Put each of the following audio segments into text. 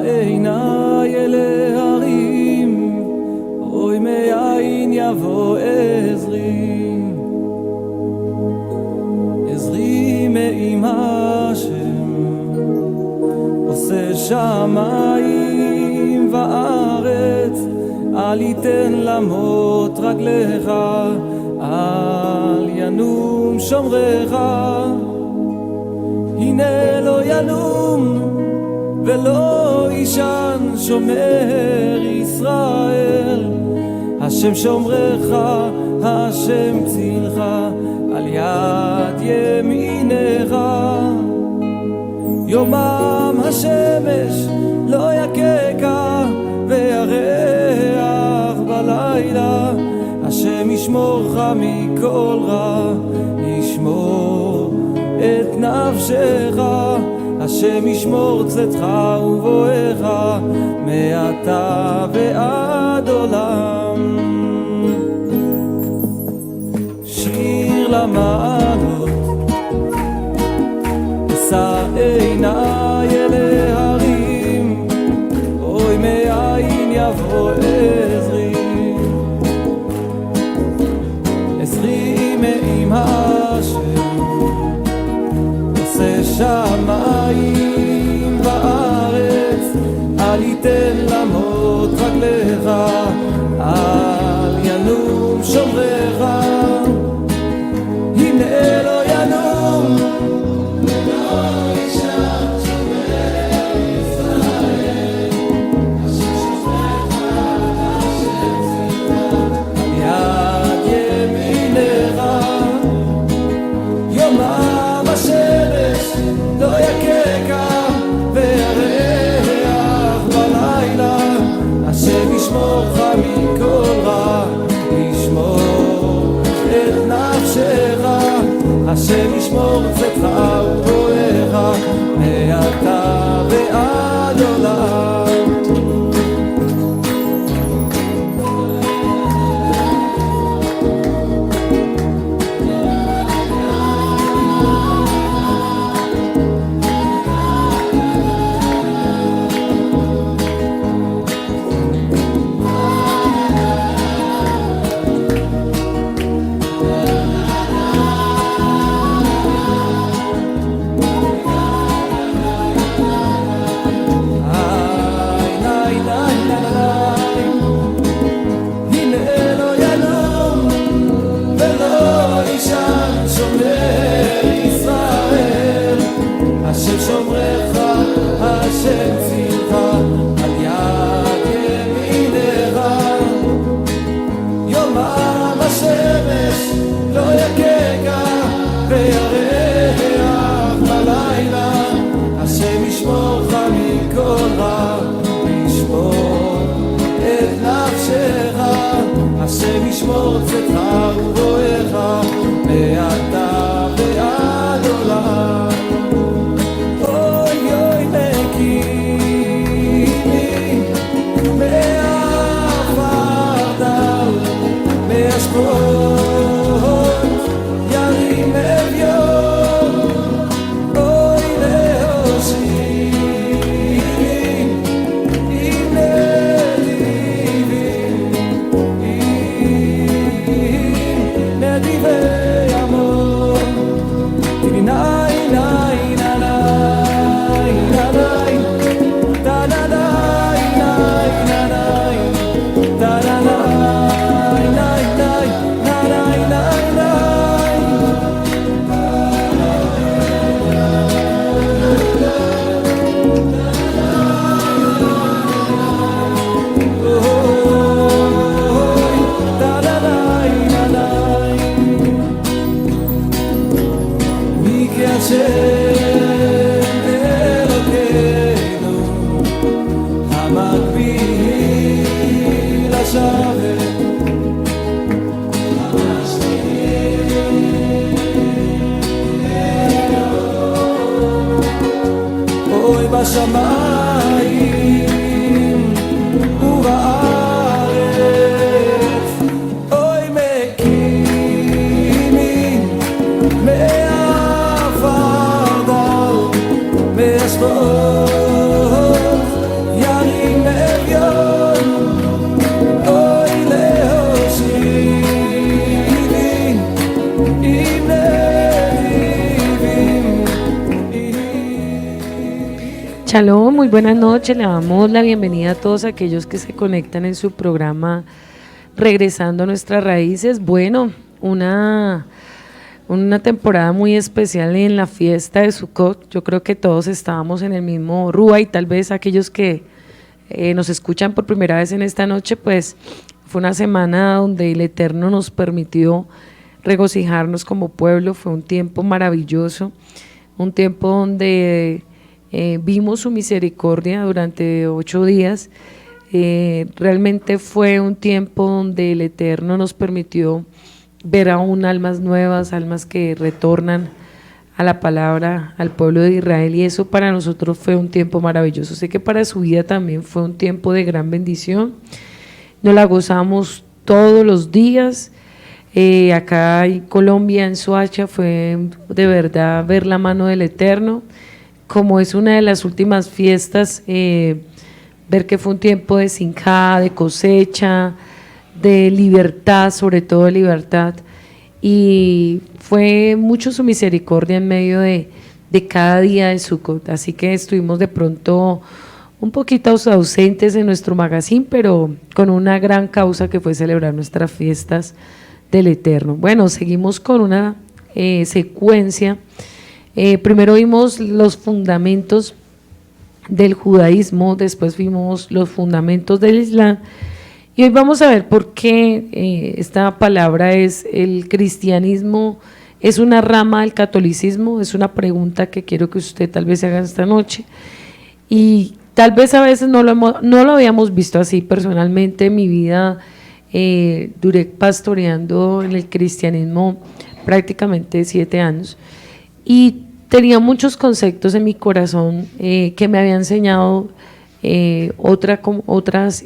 עיניי אל ההרים, אוי מאין יבוא עזרי. אל יתן למות רגליך, אל ינום שומרך. הנה לא ינום ולא ישן שומר ישראל. השם שומרך, השם צילך, על יד ימינך. יומם השמש לא יככה, וירח בלילה. השם ישמורך מכל רע, ישמור את נפשך. השם ישמור צאתך ובואך, מעתה ועד עולם. שיר למעלות, אשא עיניי אל ההרים, אוי מאין יבוא עזרי. עזרי מעם השם, עושה שמיים וארץ. אל יתן למות רגליך, אל ינום שומרך. הנה לא ינום ולא ישן שומר ישראל. השם שומרך, השם צילך, על יד ימינך. יומם השמש לא יככה, וירח בלילה. השם ישמורך מכל רע, ישמור את נפשך. השם ישמור צאתך ובואך, מעתה ועד עולם. השם שומרך, השם צילך, על יד ימינך. יומם השמש לא יככה, וירח בלילה. השם ישמורך מכל רע, ישמור את נפשך. השם ישמור צאתך ובואך, מעתה ועד עולם. בשמיים ובארץ, אוי מקימי מעפר דל, מאשפות ירים אביון, אוי להושיבי עם נדיבים. Shalom, muy buenas noches, le damos la bienvenida a todos aquellos que se conectan en su programa Regresando a nuestras raíces. Bueno, una temporada muy especial en la fiesta de Sukkot. Yo creo que todos estábamos en el mismo Rúa y tal vez aquellos que nos escuchan por primera vez en esta noche, pues fue una semana donde el Eterno nos permitió regocijarnos como pueblo. Fue un tiempo maravilloso, un tiempo donde vimos su misericordia durante 8 días. Realmente fue un tiempo donde el Eterno nos permitió ver aún almas nuevas, almas que retornan a la palabra, al pueblo de Israel, y eso para nosotros fue un tiempo maravilloso. Sé que para su vida también fue un tiempo de gran bendición. Nos la gozamos todos los días. Acá en Colombia, en Soacha, fue de verdad ver la mano del Eterno. Como es una de las últimas fiestas, ver que fue un tiempo de sinjá, de cosecha, de libertad, sobre todo de libertad, y fue mucho su misericordia en medio de cada día de Sukkot. Así que estuvimos de pronto un poquito ausentes en nuestro magazine, pero con una gran causa que fue celebrar nuestras fiestas del Eterno. Bueno, seguimos con una secuencia. Primero vimos los fundamentos del judaísmo, después vimos los fundamentos del Islam, y hoy vamos a ver por qué esta palabra es el cristianismo, es una rama del catolicismo. Es una pregunta que quiero que usted tal vez se haga esta noche, y tal vez a veces no lo habíamos visto así. Personalmente en mi vida duré pastoreando en el cristianismo prácticamente 7 años, y tenía muchos conceptos en mi corazón que me había enseñado otras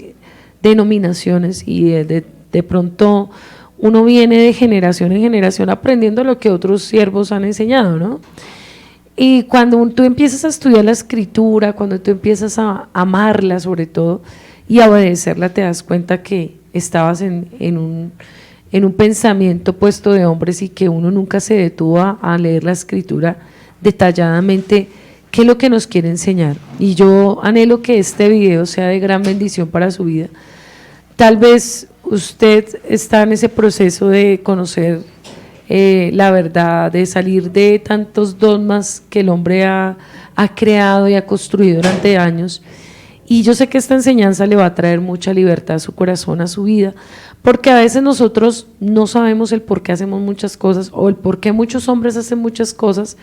denominaciones, y de pronto uno viene de generación en generación aprendiendo lo que otros siervos han enseñado, ¿no? Y cuando tú empiezas a estudiar la escritura, cuando tú empiezas a amarla sobre todo y a obedecerla, te das cuenta que estabas en un pensamiento puesto de hombres, y que uno nunca se detuvo a leer la escritura detalladamente qué es lo que nos quiere enseñar. Y yo anhelo que este video sea de gran bendición para su vida. Tal vez usted está en ese proceso de conocer la verdad, de salir de tantos dogmas que el hombre ha creado y ha construido durante años, y yo sé que esta enseñanza le va a traer mucha libertad a su corazón, a su vida, porque a veces nosotros no sabemos el por qué hacemos muchas cosas, o el por qué muchos hombres hacen muchas cosas,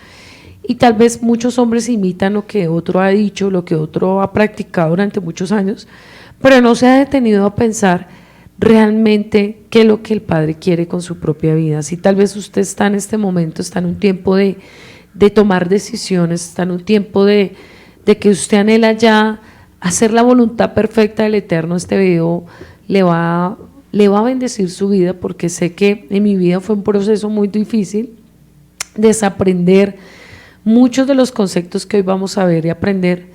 y tal vez muchos hombres imitan lo que otro ha dicho, lo que otro ha practicado durante muchos años, pero no se ha detenido a pensar realmente qué es lo que el Padre quiere con su propia vida. Si tal vez usted está en este momento, está en un tiempo de tomar decisiones, está en un tiempo de que usted anhela ya hacer la voluntad perfecta del Eterno, este video le va a bendecir su vida, porque sé que en mi vida fue un proceso muy difícil desaprender muchos de los conceptos que hoy vamos a ver y aprender.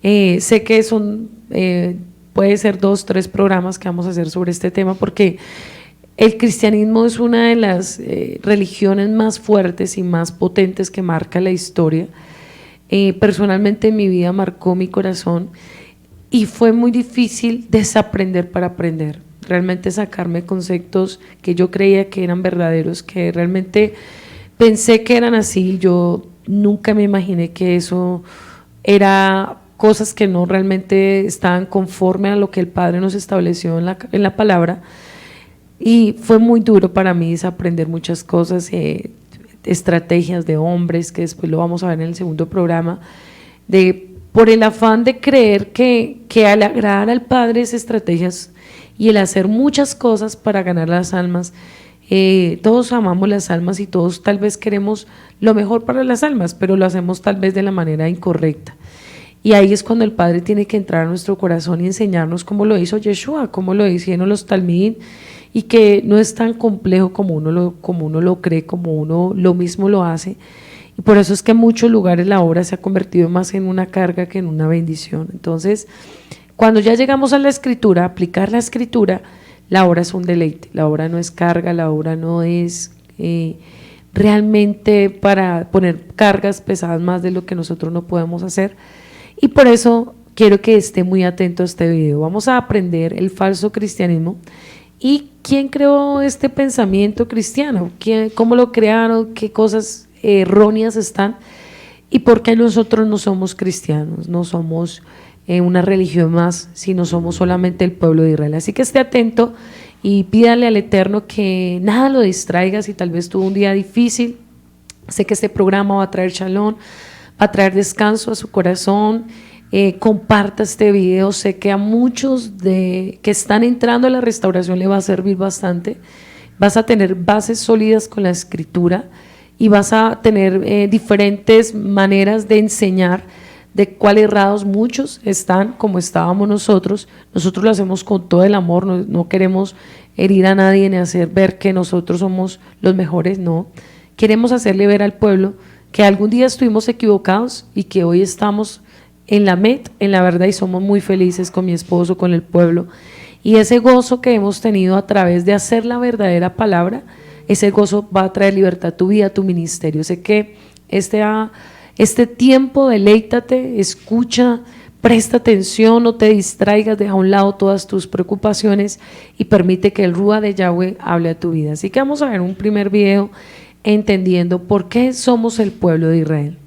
Sé que puede ser 2, 3 programas que vamos a hacer sobre este tema, porque el cristianismo es una de las religiones más fuertes y más potentes que marca la historia. Personalmente en mi vida marcó mi corazón, y fue muy difícil desaprender para aprender, realmente sacarme conceptos que yo creía que eran verdaderos, que realmente pensé que eran así. Yo nunca me imaginé que eso era cosas que no realmente estaban conforme a lo que el Padre nos estableció en la palabra, y fue muy duro para mí desaprender muchas cosas, estrategias de hombres, que después lo vamos a ver en el segundo programa, por el afán de creer que al agradar al Padre esas estrategias y el hacer muchas cosas para ganar las almas. Todos amamos las almas y todos tal vez queremos lo mejor para las almas, pero lo hacemos tal vez de la manera incorrecta. Y ahí es cuando el Padre tiene que entrar a nuestro corazón y enseñarnos, como lo hizo Yeshua, como lo hicieron los Talmidim, y que no es tan complejo como uno lo cree, como uno lo mismo lo hace. Y por eso es que en muchos lugares la obra se ha convertido más en una carga que en una bendición. Entonces, cuando ya llegamos a la escritura, a aplicar la escritura, la obra es un deleite, la obra no es carga, la obra no es realmente para poner cargas pesadas más de lo que nosotros no podemos hacer. Y por eso quiero que esté muy atento a este video. Vamos a aprender el falso cristianismo y quién creó este pensamiento cristiano, cómo lo crearon, qué cosas erróneas están y por qué nosotros no somos cristianos, no somos una religión más, sino somos solamente el pueblo de Israel. Así que esté atento y pídale al Eterno que nada lo distraiga si tal vez tuvo un día difícil. Sé que este programa va a traer shalom, va a traer descanso a su corazón. Comparta este video, sé que a muchos que están entrando a la restauración le va a servir bastante. Vas a tener bases sólidas con la escritura y vas a tener diferentes maneras de enseñar, de cuál errados muchos están como estábamos nosotros. Nosotros lo hacemos con todo el amor, no queremos herir a nadie ni hacer ver que nosotros somos los mejores, no. Queremos hacerle ver al pueblo que algún día estuvimos equivocados y que hoy estamos en la en la verdad, y somos muy felices con mi esposo, con el pueblo, y ese gozo que hemos tenido a través de hacer la verdadera palabra, ese gozo va a traer libertad a tu vida, a tu ministerio. Sé que este tiempo deleítate, escucha, presta atención, no te distraigas, deja a un lado todas tus preocupaciones y permite que el Rúa de Yahweh hable a tu vida. Así que vamos a ver un primer video entendiendo por qué somos el pueblo de Israel.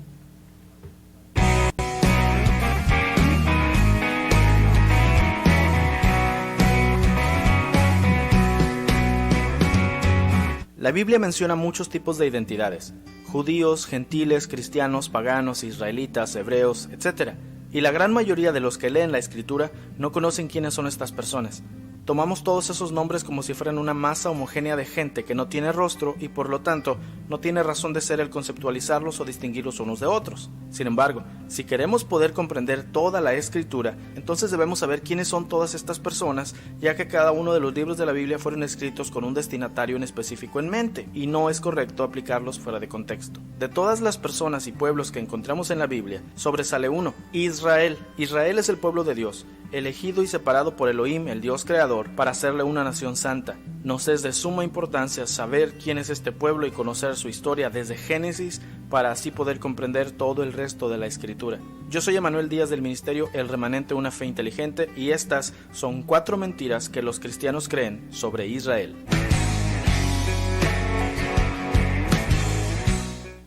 La Biblia menciona muchos tipos de identidades: judíos, gentiles, cristianos, paganos, israelitas, hebreos, etc. Y la gran mayoría de los que leen la Escritura no conocen quiénes son estas personas. Tomamos todos esos nombres como si fueran una masa homogénea de gente que no tiene rostro y por lo tanto no tiene razón de ser el conceptualizarlos o distinguirlos unos de otros. Sin embargo, si queremos poder comprender toda la Escritura, entonces debemos saber quiénes son todas estas personas, ya que cada uno de los libros de la Biblia fueron escritos con un destinatario en específico en mente, y no es correcto aplicarlos fuera de contexto. De todas las personas y pueblos que encontramos en la Biblia, sobresale uno: Israel. Israel es el pueblo de Dios, elegido y separado por Elohim, el Dios creador, para hacerle una nación santa. Nos es de suma importancia saber quién es este pueblo y conocer su historia desde Génesis, para así poder comprender todo el resto de la Escritura. Yo soy Emanuel Díaz del ministerio El Remanente, una fe inteligente, y estas son 4 mentiras que los cristianos creen sobre Israel.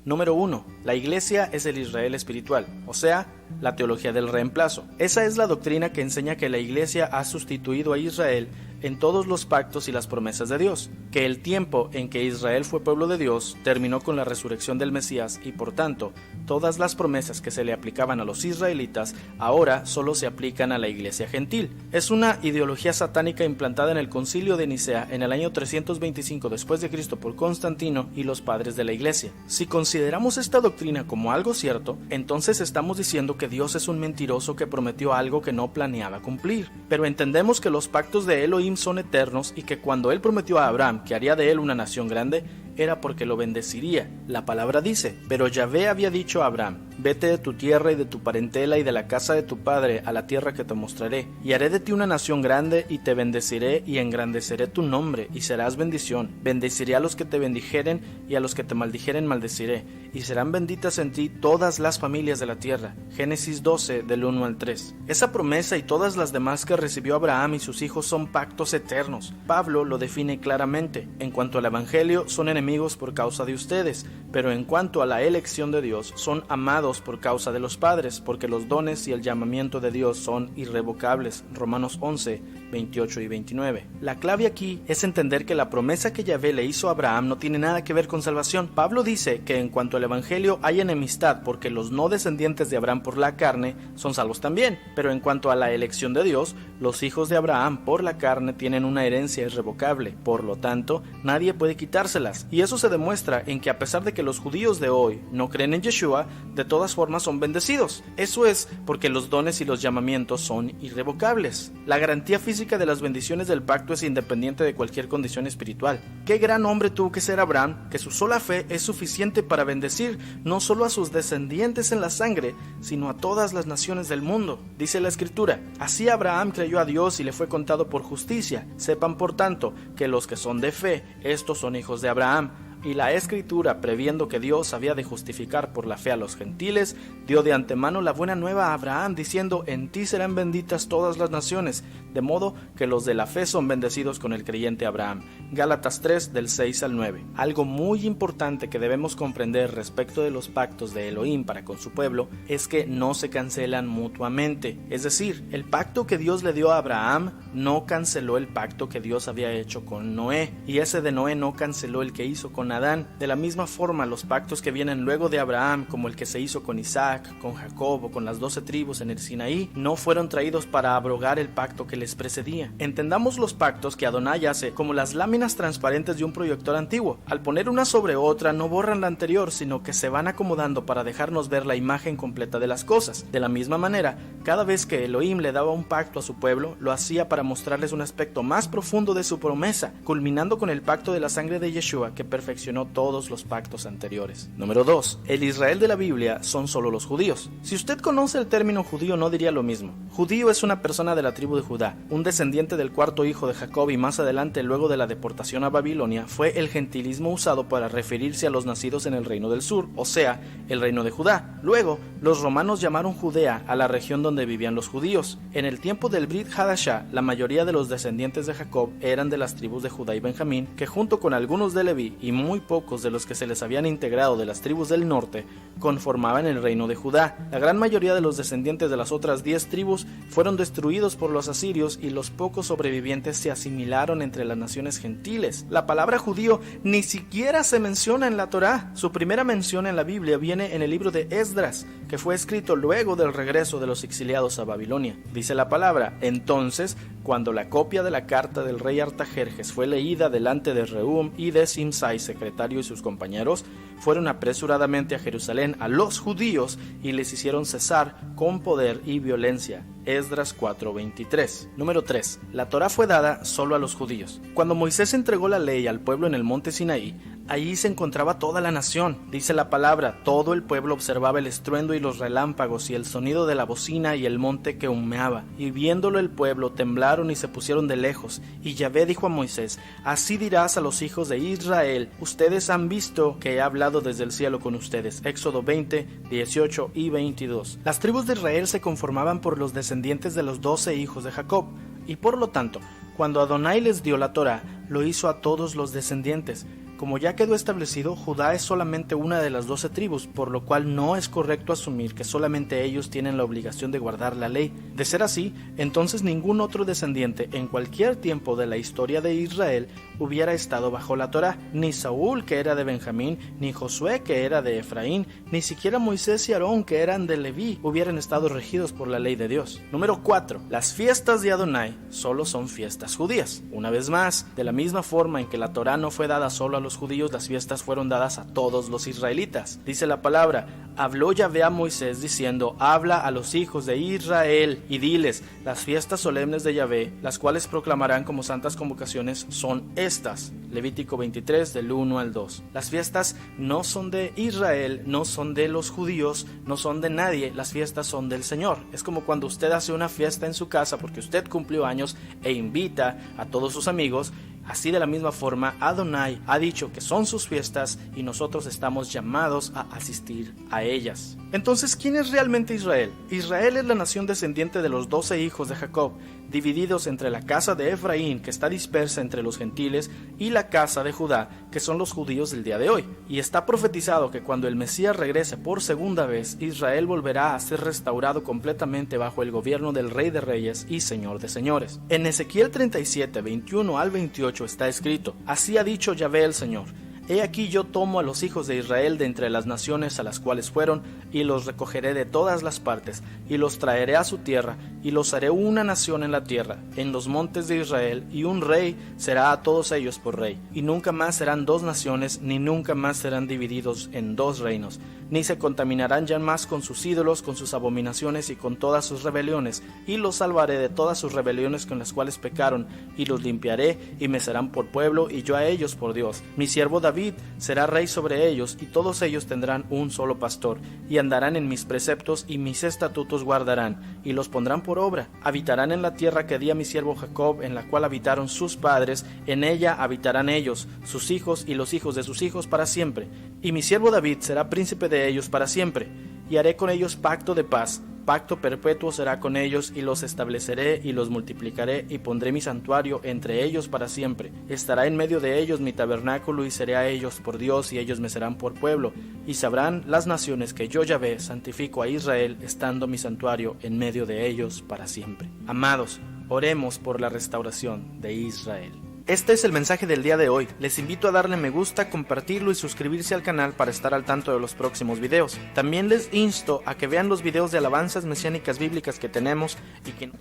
Número 1. La iglesia es el Israel espiritual, o sea, la teología del reemplazo. Esa es la doctrina que enseña que la iglesia ha sustituido a Israel en todos los pactos y las promesas de Dios, que el tiempo en que Israel fue pueblo de Dios terminó con la resurrección del Mesías y por tanto, todas las promesas que se le aplicaban a los israelitas ahora solo se aplican a la iglesia gentil. Es una ideología satánica implantada en el Concilio de Nicea en el año 325 después de Cristo por Constantino y los padres de la iglesia. Si consideramos esta doctrina como algo cierto, entonces estamos diciendo que Dios es un mentiroso que prometió algo que no planeaba cumplir. Pero entendemos que los pactos de Elohim son eternos y que cuando él prometió a Abraham que haría de él una nación grande, era porque lo bendeciría. La palabra dice: pero Yahvé había dicho a Abraham: vete de tu tierra y de tu parentela y de la casa de tu padre a la tierra que te mostraré, y haré de ti una nación grande, y te bendeciré y engrandeceré tu nombre, y serás bendición. Bendeciré a los que te bendijeren, y a los que te maldijeren maldeciré, y serán benditas en ti todas las familias de la tierra. Génesis 12, del 1 al 3. Esa promesa y todas las demás que recibió Abraham y sus hijos son pactos eternos. Pablo lo define claramente: en cuanto al evangelio, son enemigos por causa de ustedes, pero en cuanto a la elección de Dios, son amados por causa de los padres, porque los dones y el llamamiento de Dios son irrevocables. Romanos 11, 28 y 29. La clave aquí es entender que la promesa que Yahvé le hizo a Abraham no tiene nada que ver con salvación. Pablo dice que en cuanto al evangelio hay enemistad porque los no descendientes de Abraham por la carne son salvos también, pero en cuanto a la elección de Dios, los hijos de Abraham por la carne tienen una herencia irrevocable, por lo tanto nadie puede quitárselas. Y eso se demuestra en que a pesar de que los judíos de hoy no creen en Yeshua, de todas formas son bendecidos. Eso es porque los dones y los llamamientos son irrevocables. La garantía física de las bendiciones del pacto es independiente de cualquier condición espiritual. Qué gran hombre tuvo que ser Abraham, que su sola fe es suficiente para bendecir no solo a sus descendientes en la sangre, sino a todas las naciones del mundo. Dice la Escritura: así Abraham creyó a Dios y le fue contado por justicia. Sepan por tanto que los que son de fe, estos son hijos de Abraham. Y la Escritura, previendo que Dios había de justificar por la fe a los gentiles, dio de antemano la buena nueva a Abraham, diciendo: en ti serán benditas todas las naciones, de modo que los de la fe son bendecidos con el creyente Abraham. Gálatas 3, del 6 al 9. Algo muy importante que debemos comprender respecto de los pactos de Elohim para con su pueblo es que no se cancelan mutuamente. Es decir, el pacto que Dios le dio a Abraham no canceló el pacto que Dios había hecho con Noé, y ese de Noé no canceló el que hizo con Adán. De la misma forma, los pactos que vienen luego de Abraham, como el que se hizo con Isaac, con Jacob o con las 12 tribus en el Sinaí, no fueron traídos para abrogar el pacto que les precedía. Entendamos los pactos que Adonai hace como las láminas transparentes de un proyector antiguo. Al poner una sobre otra no borran la anterior, sino que se van acomodando para dejarnos ver la imagen completa de las cosas. De la misma manera, cada vez que Elohim le daba un pacto a su pueblo, lo hacía para mostrarles un aspecto más profundo de su promesa, culminando con el pacto de la sangre de Yeshua, que perfeccionó todos los pactos anteriores. Número 2. El Israel de la Biblia son solo los judíos. Si usted conoce el término judío, no diría lo mismo. Judío es una persona de la tribu de Judá, un descendiente del cuarto hijo de Jacob, y más adelante, luego de la deportación a Babilonia, fue el gentilismo usado para referirse a los nacidos en el reino del sur, o sea, el reino de Judá. Luego, los romanos llamaron Judea a la región donde vivían los judíos. En el tiempo del Brit Hadashah, la mayoría de los descendientes de Jacob eran de las tribus de Judá y Benjamín, que junto con algunos de Leví y muy pocos de los que se les habían integrado de las tribus del norte, conformaban el reino de Judá. La gran mayoría de los descendientes de las otras 10 tribus fueron destruidos por los asirios, y los pocos sobrevivientes se asimilaron entre las naciones gentiles. La palabra judío ni siquiera se menciona en la Torá. Su primera mención en la Biblia viene en el libro de Esdras, que fue escrito luego del regreso de los exiliados a Babilonia. Dice la palabra: entonces, cuando la copia de la carta del rey Artajerjes fue leída delante de Rehum y de Simsai, secretario, y sus compañeros, fueron apresuradamente a Jerusalén a los judíos y les hicieron cesar con poder y violencia. Esdras 4:23. Número 3. La Torá fue dada solo a los judíos. Cuando Moisés entregó la ley al pueblo en el monte Sinaí, allí se encontraba toda la nación. Dice la palabra: todo el pueblo observaba el estruendo y los relámpagos y el sonido de la bocina y el monte que humeaba. Y viéndolo el pueblo, temblaron y se pusieron de lejos. Y Yahvé dijo a Moisés: así dirás a los hijos de Israel: ustedes han visto que he hablado desde el cielo con ustedes. Éxodo 20, 18 y 22. Las tribus de Israel se conformaban por los descendientes de los 12 hijos de Jacob, y por lo tanto, cuando Adonai les dio la Torá, lo hizo a todos los descendientes. Como ya quedó establecido, Judá es solamente una de las 12 tribus, por lo cual no es correcto asumir que solamente ellos tienen la obligación de guardar la ley. De ser así, entonces ningún otro descendiente en cualquier tiempo de la historia de Israel hubiera estado bajo la Torá. Ni Saúl, que era de Benjamín, ni Josué, que era de Efraín, ni siquiera Moisés y Aarón, que eran de Leví, hubieran estado regidos por la ley de Dios. Número 4. Las fiestas de Adonai solo son fiestas judías. Una vez más, de la misma forma en que la Torá no fue dada solo a los judíos, las fiestas fueron dadas a todos los israelitas. Dice la palabra: habló Yahvé a Moisés diciendo: habla a los hijos de Israel y diles: las fiestas solemnes de Yahvé, las cuales proclamarán como santas convocaciones, son estas. Levítico 23, del 1 al 2. Las fiestas no son de Israel, no son de los judíos, no son de nadie. Las fiestas son del Señor. Es como cuando usted hace una fiesta en su casa porque usted cumplió años e invita a todos sus amigos. Así, de la misma forma, Adonai ha dicho que son sus fiestas y nosotros estamos llamados a asistir a ellas. Entonces, ¿quién es realmente Israel? Israel es la nación descendiente de los 12 hijos de Jacob, divididos entre la casa de Efraín, que está dispersa entre los gentiles, y la casa de Judá, que son los judíos del día de hoy. Y está profetizado que cuando el Mesías regrese por segunda vez, Israel volverá a ser restaurado completamente bajo el gobierno del Rey de Reyes y Señor de Señores. En Ezequiel 37, 21 al 28 está escrito: así ha dicho Yahvé el Señor: he aquí yo tomo a los hijos de Israel de entre las naciones a las cuales fueron, y los recogeré de todas las partes, y los traeré a su tierra, y los haré una nación en la tierra, en los montes de Israel, y un rey será a todos ellos por rey. Y nunca más serán dos naciones, ni nunca más serán divididos en dos reinos, ni se contaminarán ya más con sus ídolos, con sus abominaciones y con todas sus rebeliones, y los salvaré de todas sus rebeliones con las cuales pecaron, y los limpiaré, y me serán por pueblo, y yo a ellos por Dios. Mi siervo David David será rey sobre ellos, y todos ellos tendrán un solo pastor, y andarán en mis preceptos, y mis estatutos guardarán, y los pondrán por obra. Habitarán en la tierra que di a mi siervo Jacob, en la cual habitaron sus padres, en ella habitarán ellos, sus hijos y los hijos de sus hijos para siempre. Y mi siervo David será príncipe de ellos para siempre, y haré con ellos pacto de paz. Pacto perpetuo será con ellos, y los estableceré y los multiplicaré, y pondré mi santuario entre ellos para siempre. Estará en medio de ellos mi tabernáculo, y seré a ellos por Dios, y ellos me serán por pueblo. Y sabrán las naciones que yo, Yahvé, santifico a Israel, estando mi santuario en medio de ellos para siempre. Amados, oremos por la restauración de Israel. Este es el mensaje del día de hoy. Les invito a darle me gusta, compartirlo y suscribirse al canal para estar al tanto de los próximos videos. También les insto a que vean los videos de alabanzas mesiánicas bíblicas que tenemos y que...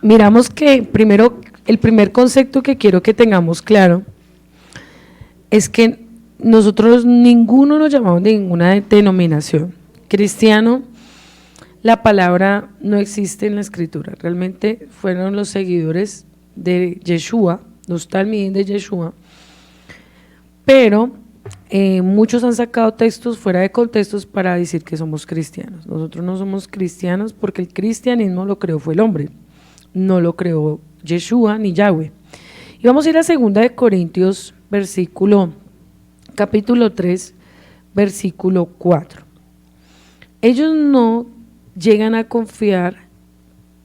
Miramos que primero, el primer concepto que quiero que tengamos claro es que nosotros ninguno nos llamamos de ninguna denominación. Cristiano, la palabra no existe en la escritura. Realmente fueron los seguidores de Yeshua, los talmidín de Yeshua, pero muchos han sacado textos fuera de contextos para decir que somos cristianos. Nosotros no somos cristianos porque el cristianismo lo creó fue el hombre, no lo creó Yeshua ni Yahweh. Y vamos a ir a 2 de Corintios, capítulo 3, versículo 4. Ellos no llegan a confiar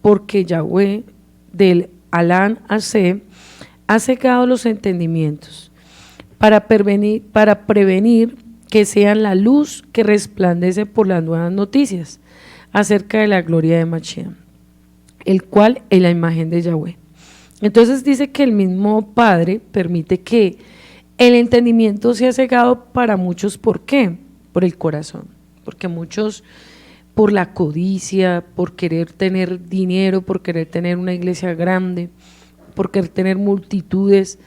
porque Yahweh del Alán Ase ha cegado los entendimientos para prevenir que sean la luz que resplandece por las nuevas noticias acerca de la gloria de Mashiach, el cual es la imagen de Yahweh. Entonces dice que el mismo Padre permite que el entendimiento sea cegado para muchos. ¿Por qué? Por el corazón, porque muchos, por la codicia, por querer tener dinero, por querer tener una iglesia grande, por querer tener multitudes,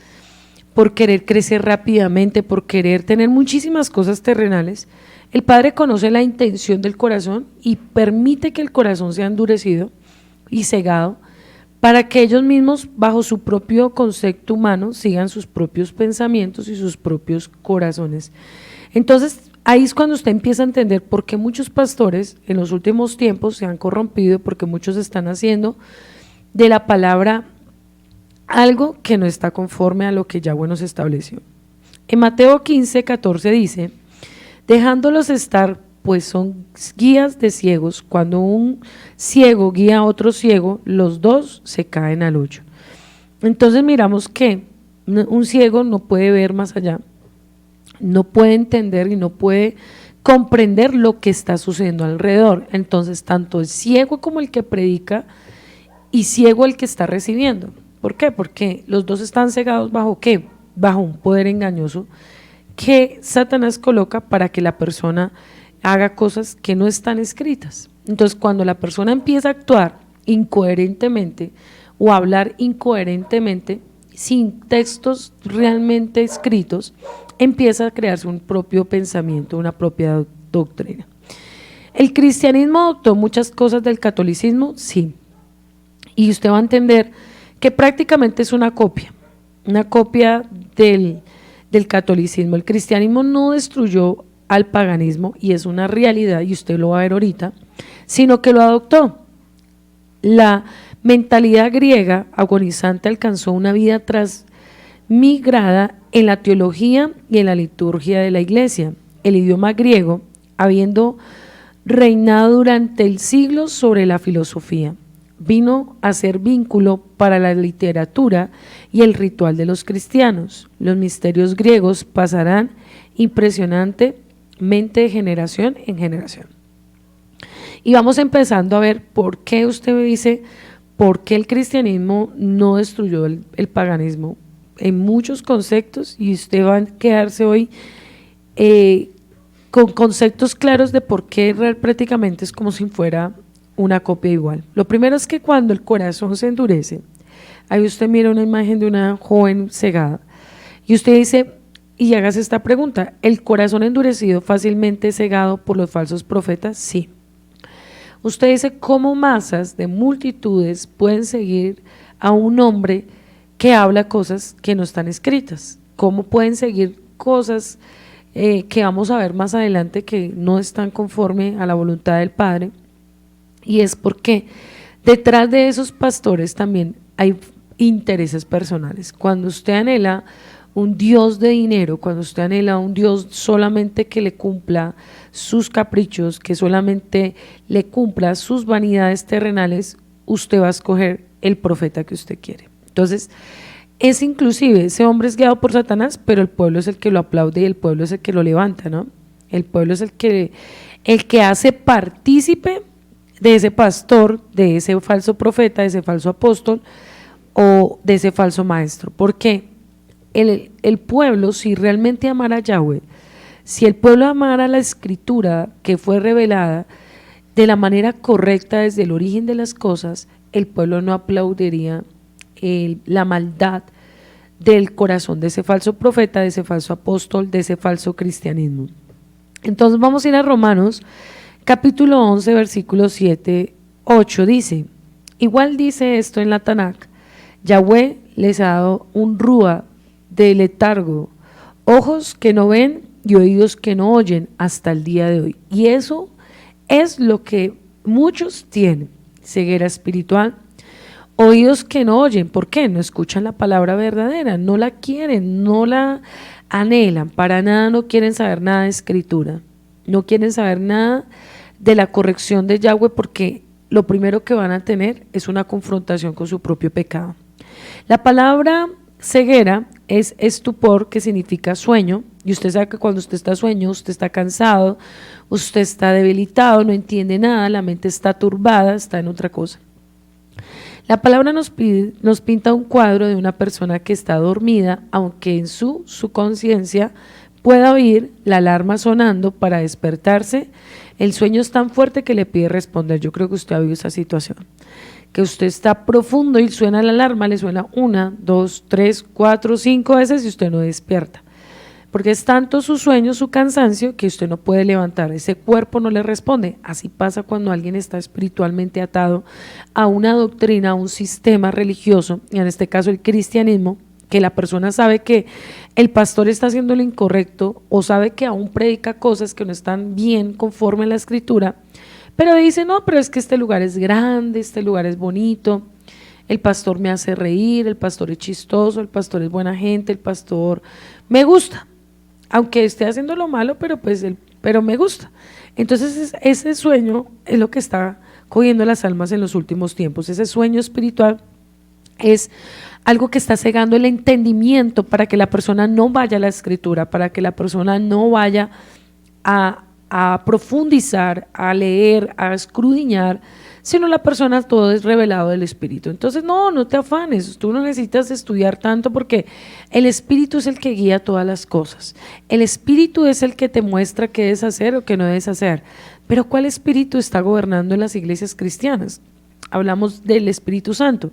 por querer crecer rápidamente, por querer tener muchísimas cosas terrenales, el Padre conoce la intención del corazón y permite que el corazón sea endurecido y cegado para que ellos mismos, bajo su propio concepto humano, sigan sus propios pensamientos y sus propios corazones. Entonces, ahí es cuando usted empieza a entender por qué muchos pastores en los últimos tiempos se han corrompido, porque muchos están haciendo de la palabra algo que no está conforme a lo que Yahweh nos estableció. En Mateo 15, 14 dice: dejándolos estar, pues son guías de ciegos. Cuando un ciego guía a otro ciego, los dos se caen al hoyo. Entonces miramos que un ciego no puede ver más allá, no puede entender y no puede comprender lo que está sucediendo alrededor. Entonces tanto el ciego como el que predica y ciego el que está recibiendo. ¿Por qué? Porque los dos están cegados ¿bajo qué? Bajo un poder engañoso que Satanás coloca para que la persona haga cosas que no están escritas. Entonces, cuando la persona empieza a actuar incoherentemente o a hablar incoherentemente, sin textos realmente escritos, empieza a crearse un propio pensamiento, una propia doctrina. ¿El cristianismo adoptó muchas cosas del catolicismo? Sí. Y usted va a entender que prácticamente es una copia del catolicismo. El cristianismo no destruyó al paganismo, y es una realidad, y usted lo va a ver ahorita, sino que lo adoptó. La mentalidad griega agonizante alcanzó una vida transmigrada en la teología y en la liturgia de la iglesia. El idioma griego, habiendo reinado durante el siglo sobre la filosofía, vino a ser vínculo para la literatura y el ritual de los cristianos. Los misterios griegos pasarán impresionantemente de generación en generación. Y vamos empezando a ver por qué usted dice, por qué el cristianismo no destruyó el paganismo en muchos conceptos, y usted va a quedarse hoy con conceptos claros de por qué prácticamente es como si fuera una copia igual. Lo primero es que cuando el corazón se endurece, ahí usted mira una imagen de una joven cegada y usted dice, y hágase esta pregunta: ¿el corazón endurecido fácilmente cegado por los falsos profetas? Sí. Usted dice, ¿cómo masas de multitudes pueden seguir a un hombre que habla cosas que no están escritas? ¿Cómo pueden seguir cosas que vamos a ver más adelante que no están conforme a la voluntad del Padre, y es porque detrás de esos pastores también hay intereses personales. Cuando usted anhela un Dios de dinero, cuando usted anhela un Dios solamente que le cumpla sus caprichos, que solamente le cumpla sus vanidades terrenales, usted va a escoger el profeta que usted quiere. Entonces, es inclusive, ese hombre es guiado por Satanás, pero el pueblo es el que lo aplaude y el pueblo es el que lo levanta, ¿no? El pueblo es el que hace partícipe de ese pastor, de ese falso profeta, de ese falso apóstol o de ese falso maestro. ¿Por qué? El pueblo, si realmente amara a Yahweh, si el pueblo amara la escritura que fue revelada de la manera correcta desde el origen de las cosas, el pueblo no aplaudiría la maldad del corazón de ese falso profeta, de ese falso apóstol, de ese falso cristianismo. Entonces vamos a ir a Romanos capítulo 11 versículos 7, 8, dice, igual dice esto en la Tanakh, Yahweh les ha dado un rúa de letargo, ojos que no ven y oídos que no oyen hasta el día de hoy. Y eso es lo que muchos tienen, ceguera espiritual, oídos que no oyen. ¿Por qué? No escuchan la palabra verdadera, no la quieren, no la anhelan, para nada no quieren saber nada de escritura, no quieren saber nada de la corrección de Yahweh, porque lo primero que van a tener es una confrontación con su propio pecado. La palabra ceguera es estupor, que significa sueño, y usted sabe que cuando usted está sueño, usted está cansado, usted está debilitado, no entiende nada, la mente está turbada, está en otra cosa. La palabra nos pinta un cuadro de una persona que está dormida, aunque en su conciencia pueda oír la alarma sonando para despertarse. El sueño es tan fuerte que le pide responder. Yo creo que usted ha vivido esa situación, que usted está profundo y suena la alarma, le suena 1, 2, 3, 4, 5 veces y usted no despierta, porque es tanto su sueño, su cansancio, que usted no puede levantar, ese cuerpo no le responde. Así pasa cuando alguien está espiritualmente atado a una doctrina, a un sistema religioso, y en este caso el cristianismo, que la persona sabe que el pastor está haciendo lo incorrecto o sabe que aún predica cosas que no están bien conforme a la escritura, pero dice, no, pero es que este lugar es grande, este lugar es bonito, el pastor me hace reír, el pastor es chistoso, el pastor es buena gente, el pastor me gusta, aunque esté haciendo lo malo, pero me gusta. Entonces ese sueño es lo que está cogiendo las almas en los últimos tiempos. Ese sueño espiritual es algo que está cegando el entendimiento para que la persona no vaya a la escritura, para que la persona no vaya a profundizar, a leer, a escudriñar, sino la persona todo es revelado del Espíritu. Entonces no te afanes, tú no necesitas estudiar tanto, porque el Espíritu es el que guía todas las cosas, el Espíritu es el que te muestra qué debes hacer o qué no debes hacer. Pero ¿cuál espíritu está gobernando en las iglesias cristianas? Hablamos del Espíritu Santo,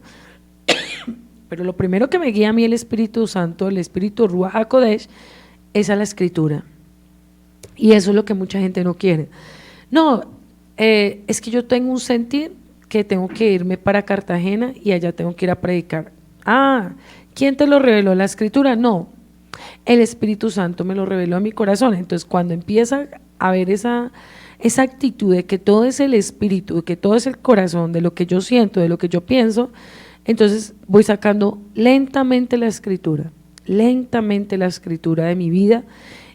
pero lo primero que me guía a mí el Espíritu Santo, el Espíritu Ruach HaKodesh, es a la escritura, y eso es lo que mucha gente no quiere. No, es que yo tengo un sentir que tengo que irme para Cartagena y allá tengo que ir a predicar. Ah, ¿quién te lo reveló? ¿La escritura? No, el Espíritu Santo me lo reveló a mi corazón. Entonces cuando empieza a ver esa actitud de que todo es el Espíritu, de que todo es el corazón, de lo que yo siento, de lo que yo pienso, entonces voy sacando lentamente la escritura de mi vida.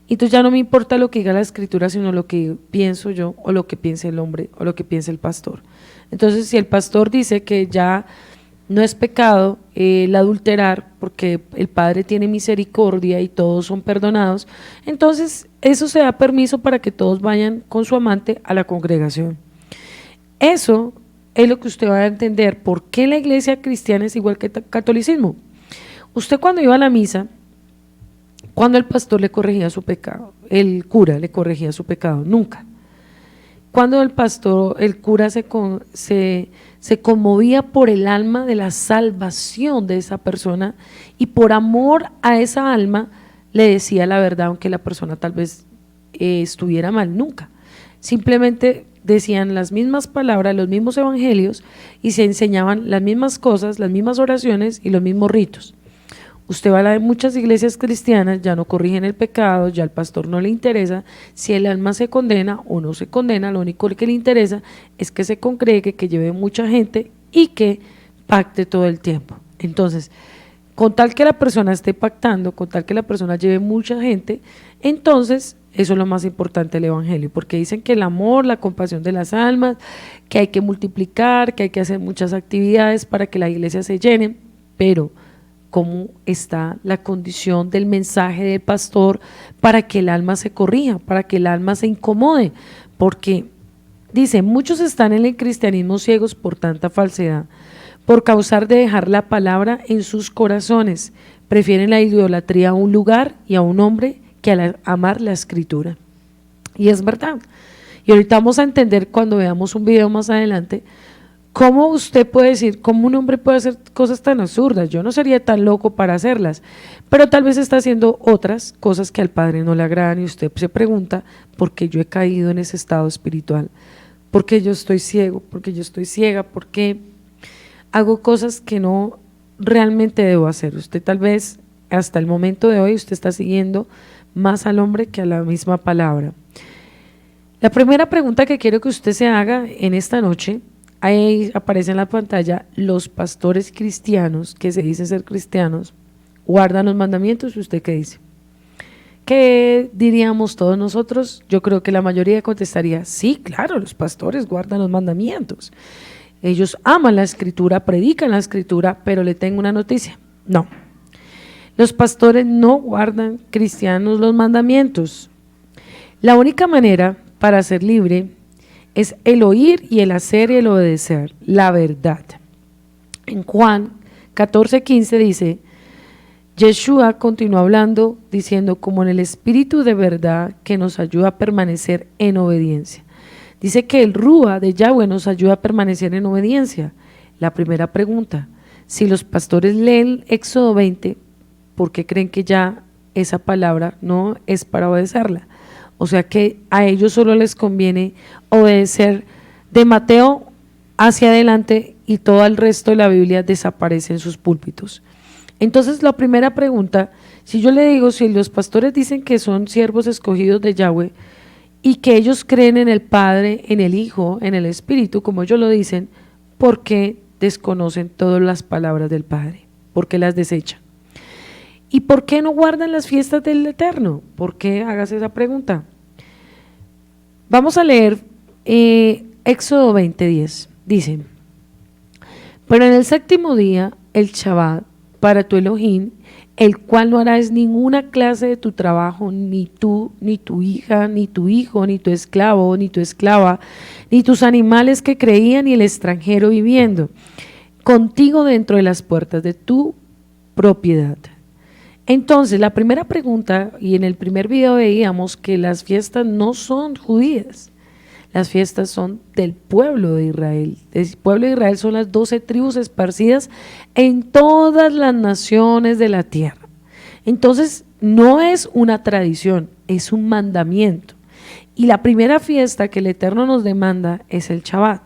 Entonces ya no me importa lo que diga la escritura, sino lo que pienso yo, o lo que piense el hombre, o lo que piense el pastor. Entonces, si el pastor dice que ya no es pecado el adulterar, porque el Padre tiene misericordia y todos son perdonados, entonces eso se da permiso para que todos vayan con su amante a la congregación. Eso es lo que usted va a entender por qué la iglesia cristiana es igual que el catolicismo. Usted cuando iba a la misa, cuando el pastor le corregía su pecado, el cura le corregía su pecado, nunca. Cuando el cura se conmovía por el alma de la salvación de esa persona, y por amor a esa alma le decía la verdad, aunque la persona tal vez estuviera mal, nunca. Simplemente decían las mismas palabras, los mismos evangelios, y se enseñaban las mismas cosas, las mismas oraciones y los mismos ritos. Usted va a muchas iglesias cristianas, ya no corrigen el pecado, ya al pastor no le interesa si el alma se condena o no se condena, lo único que le interesa es que se congregue, que lleve mucha gente y que pacte todo el tiempo. Entonces, con tal que la persona esté pactando, con tal que la persona lleve mucha gente, entonces eso es lo más importante del evangelio, porque dicen que el amor, la compasión de las almas, que hay que multiplicar, que hay que hacer muchas actividades para que la iglesia se llene, pero cómo está la condición del mensaje del pastor para que el alma se corrija, para que el alma se incomode, porque dice, muchos están en el cristianismo ciegos por tanta falsedad, por causar de dejar la palabra en sus corazones, prefieren la idolatría a un lugar y a un hombre que a amar la escritura. Y es verdad, y ahorita vamos a entender cuando veamos un video más adelante, ¿cómo usted puede decir, cómo un hombre puede hacer cosas tan absurdas? Yo no sería tan loco para hacerlas, pero tal vez está haciendo otras cosas que al Padre no le agradan y usted se pregunta, ¿por qué yo he caído en ese estado espiritual? ¿Por qué yo estoy ciego? ¿Por qué yo estoy ciega? ¿Por qué hago cosas que no realmente debo hacer? Usted tal vez hasta el momento de hoy usted está siguiendo más al hombre que a la misma palabra. La primera pregunta que quiero que usted se haga en esta noche, ahí aparece en la pantalla, los pastores cristianos que se dicen ser cristianos, ¿guardan los mandamientos? ¿Usted qué dice? ¿Qué diríamos todos nosotros? Yo creo que la mayoría contestaría, sí, claro, los pastores guardan los mandamientos. Ellos aman la escritura, predican la escritura, pero le tengo una noticia, no. Los pastores no guardan cristianos los mandamientos. La única manera para ser libre es el oír y el hacer y el obedecer, la verdad. En Juan 14:15 dice, Yeshua continuó hablando, diciendo, como en el Espíritu de verdad que nos ayuda a permanecer en obediencia. Dice que el Rúa de Yahweh nos ayuda a permanecer en obediencia. La primera pregunta, si los pastores leen Éxodo 20, ¿por qué creen que ya esa palabra no es para obedecerla? O sea que a ellos solo les conviene obedecer de Mateo hacia adelante y todo el resto de la Biblia desaparece en sus púlpitos. Entonces la primera pregunta, si yo le digo, si los pastores dicen que son siervos escogidos de Yahweh y que ellos creen en el Padre, en el Hijo, en el Espíritu, como ellos lo dicen, ¿por qué desconocen todas las palabras del Padre? ¿Por qué las desechan? ¿Y por qué no guardan las fiestas del Eterno? ¿Por qué? Hágase esa pregunta. Vamos a leer Éxodo 20:10. Dice, pero en el séptimo día, el Shabbat, para tu Elohim, el cual no harás ninguna clase de tu trabajo, ni tú, ni tu hija, ni tu hijo, ni tu esclavo, ni tu esclava, ni tus animales que creían, ni el extranjero viviendo contigo dentro de las puertas de tu propiedad. Entonces, la primera pregunta, y en el primer video veíamos que las fiestas no son judías, las fiestas son del pueblo de Israel. El pueblo de Israel son las 12 tribus esparcidas en todas las naciones de la tierra. Entonces, no es una tradición, es un mandamiento. Y la primera fiesta que el Eterno nos demanda es el Shabbat.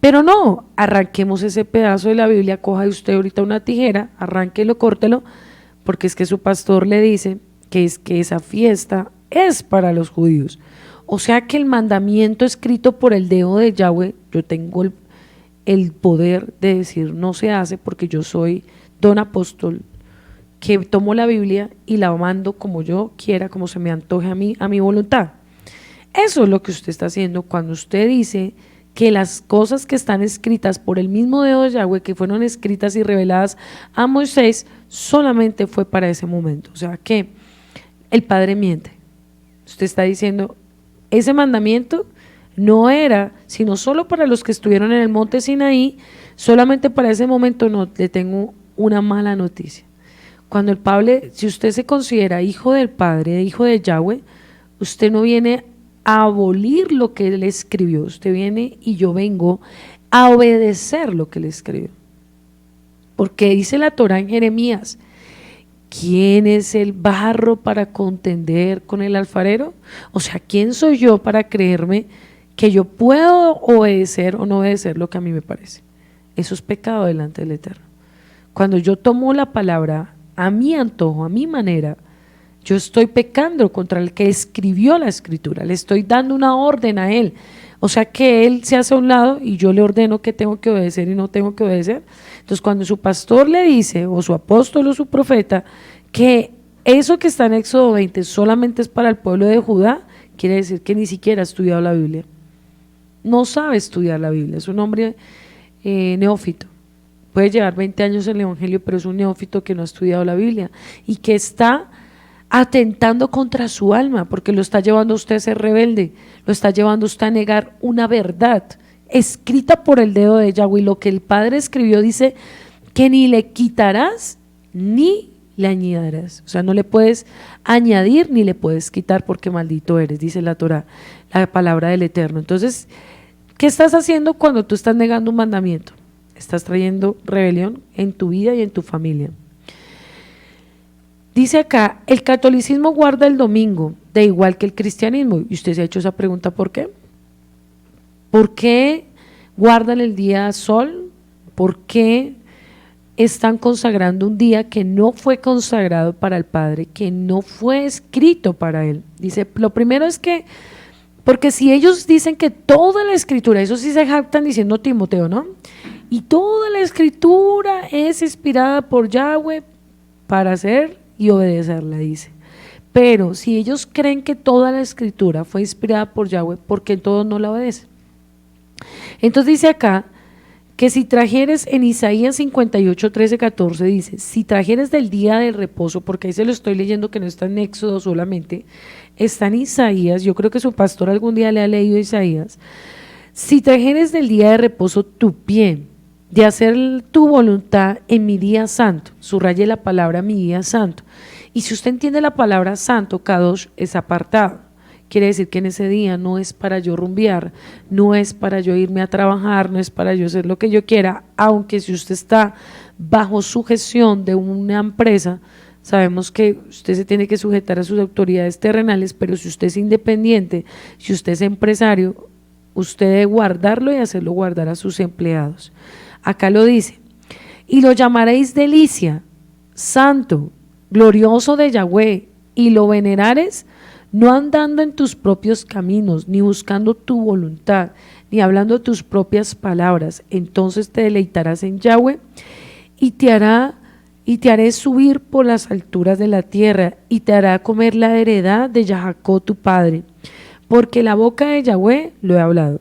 Pero no, arranquemos ese pedazo de la Biblia, coja usted ahorita una tijera, arránquelo, córtelo, porque es que su pastor le dice que es que esa fiesta es para los judíos. O sea que el mandamiento escrito por el dedo de Yahweh, yo tengo el poder de decir no se hace porque yo soy don apóstol que tomo la Biblia y la mando como yo quiera, como se me antoje a mí, a mi voluntad. Eso es lo que usted está haciendo cuando usted dice que las cosas que están escritas por el mismo dedo de Yahweh, que fueron escritas y reveladas a Moisés, solamente fue para ese momento. O sea que el Padre miente. Usted está diciendo, ese mandamiento no era sino solo para los que estuvieron en el monte Sinaí, solamente para ese momento. No, le tengo una mala noticia. Cuando el Padre, si usted se considera hijo del Padre, hijo de Yahweh, usted no viene a abolir lo que Él escribió, usted viene y yo vengo a obedecer lo que Él escribió. Porque dice la Torá en Jeremías, ¿quién es el barro para contender con el alfarero? O sea, ¿quién soy yo para creerme que yo puedo obedecer o no obedecer lo que a mí me parece? Eso es pecado delante del Eterno. cuando yo tomo la palabra a mi antojo, a mi manera, yo estoy pecando contra el que escribió la escritura, le estoy dando una orden a él. O sea que él se hace a un lado y yo le ordeno que tengo que obedecer y no tengo que obedecer. Entonces cuando su pastor le dice, o su apóstol o su profeta, que eso que está en Éxodo 20 solamente es para el pueblo de Judá, quiere decir que ni siquiera ha estudiado la Biblia. No sabe estudiar la Biblia, es un hombre neófito. Puede llevar 20 años en el Evangelio, pero es un neófito que no ha estudiado la Biblia y que está atentando contra su alma, porque lo está llevando a usted a ser rebelde, lo está llevando a usted a negar una verdad escrita por el dedo de Yahweh. Lo que el Padre escribió dice que ni le quitarás ni le añadirás, o sea, no le puedes añadir ni le puedes quitar porque maldito eres, dice la Torá, la palabra del Eterno. Entonces, ¿qué estás haciendo cuando tú estás negando un mandamiento? Estás trayendo rebelión en tu vida y en tu familia. Dice acá, el catolicismo guarda el domingo, de igual que el cristianismo. Y usted se ha hecho esa pregunta, ¿por qué? ¿Por qué guardan el día sol? ¿Por qué están consagrando un día que no fue consagrado para el Padre, que no fue escrito para Él? Dice, lo primero es que, porque si ellos dicen que toda la escritura, eso sí se jactan diciendo Timoteo, ¿no? Y toda la escritura es inspirada por Yahweh para hacer y obedecerla, dice. Pero si ellos creen que toda la escritura fue inspirada por Yahweh, ¿por qué todos no la obedecen? Entonces dice acá que si trajeres, en Isaías 58, 13, 14 dice, si trajeres del día del reposo, porque ahí se lo estoy leyendo que no está en Éxodo solamente, está en Isaías, yo creo que su pastor algún día le ha leído Isaías, si trajeres del día de reposo tu pie, de hacer tu voluntad en mi día santo, subraye la palabra mi día santo, y si usted entiende la palabra santo, Kadosh es apartado, quiere decir que en ese día no es para yo rumbear, no es para yo irme a trabajar, no es para yo hacer lo que yo quiera, aunque si usted está bajo sujeción de una empresa, sabemos que usted se tiene que sujetar a sus autoridades terrenales, pero si usted es independiente, si usted es empresario, usted debe guardarlo y hacerlo guardar a sus empleados. Acá lo dice, y lo llamaréis delicia, santo, glorioso de Yahweh, y lo venerares, no andando en tus propios caminos, ni buscando tu voluntad, ni hablando tus propias palabras. Entonces te deleitarás en Yahweh, y te haré subir por las alturas de la tierra, y te hará comer la heredad de Jacob tu padre, porque la boca de Yahweh lo he hablado.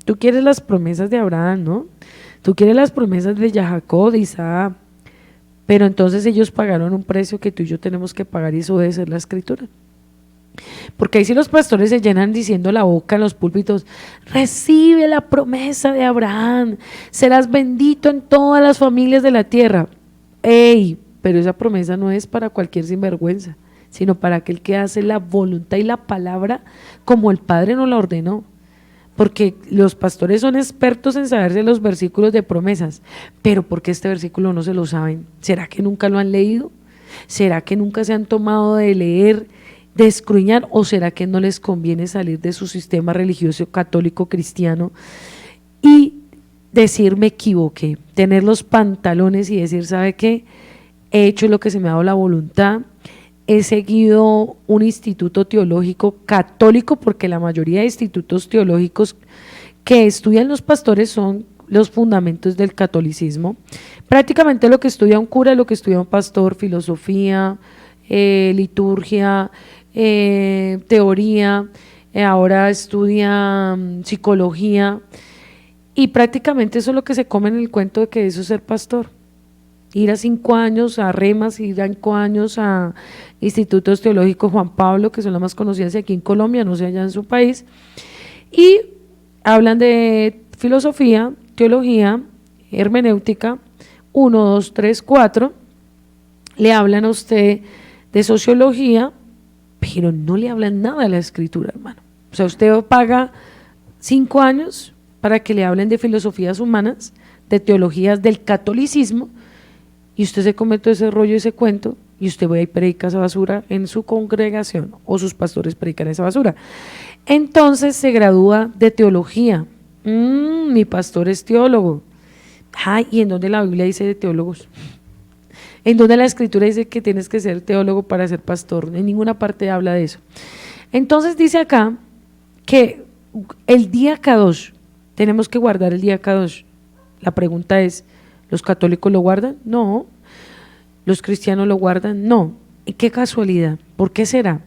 Tú quieres las promesas de Abraham, ¿no? Tú quieres las promesas de Jacob, de Isaac, pero entonces ellos pagaron un precio que tú y yo tenemos que pagar, y eso debe ser la escritura. Porque ahí sí los pastores se llenan diciendo la boca en los púlpitos, recibe la promesa de Abraham, serás bendito en todas las familias de la tierra. ¡Ey! Pero esa promesa no es para cualquier sinvergüenza, sino para aquel que hace la voluntad y la palabra como el Padre nos la ordenó. Porque los pastores son expertos en saberse los versículos de promesas, pero ¿por qué este versículo no se lo saben? ¿Será que nunca lo han leído? ¿Será que nunca se han tomado de leer, de escudriñar, o será que no les conviene salir de su sistema religioso católico cristiano y decir me equivoqué, tener los pantalones y decir, ¿sabe qué? He hecho lo que se me ha dado la voluntad, he seguido un instituto teológico católico, porque la mayoría de institutos teológicos que estudian los pastores son los fundamentos del catolicismo. Prácticamente lo que estudia un cura, lo que estudia un pastor, filosofía, liturgia, teoría, ahora estudia psicología, y prácticamente eso es lo que se come en el cuento de que eso es ser pastor. Ir a 5 años a Remas, ir a 5 años a institutos teológicos Juan Pablo, que son las más conocidas aquí en Colombia, no sé allá en su país, y hablan de filosofía, teología, hermenéutica, 1, 2, 3, 4, le hablan a usted de sociología, pero no le hablan nada de la escritura, hermano. O sea, usted paga 5 años para que le hablen de filosofías humanas, de teologías del catolicismo, y usted se come todo ese rollo, ese cuento, y usted va y predica esa basura en su congregación, o sus pastores predican esa basura. Entonces se gradúa de teología. Mi pastor es teólogo. ¿Y en dónde la Biblia dice de teólogos? en donde la escritura dice que tienes que ser teólogo para ser pastor, en ninguna parte habla de eso. Entonces dice acá que el día Kadosh, tenemos que guardar el día Kadosh. La pregunta es, ¿los católicos lo guardan? No. ¿Los cristianos lo guardan? No. ¿Y qué casualidad? ¿Por qué será?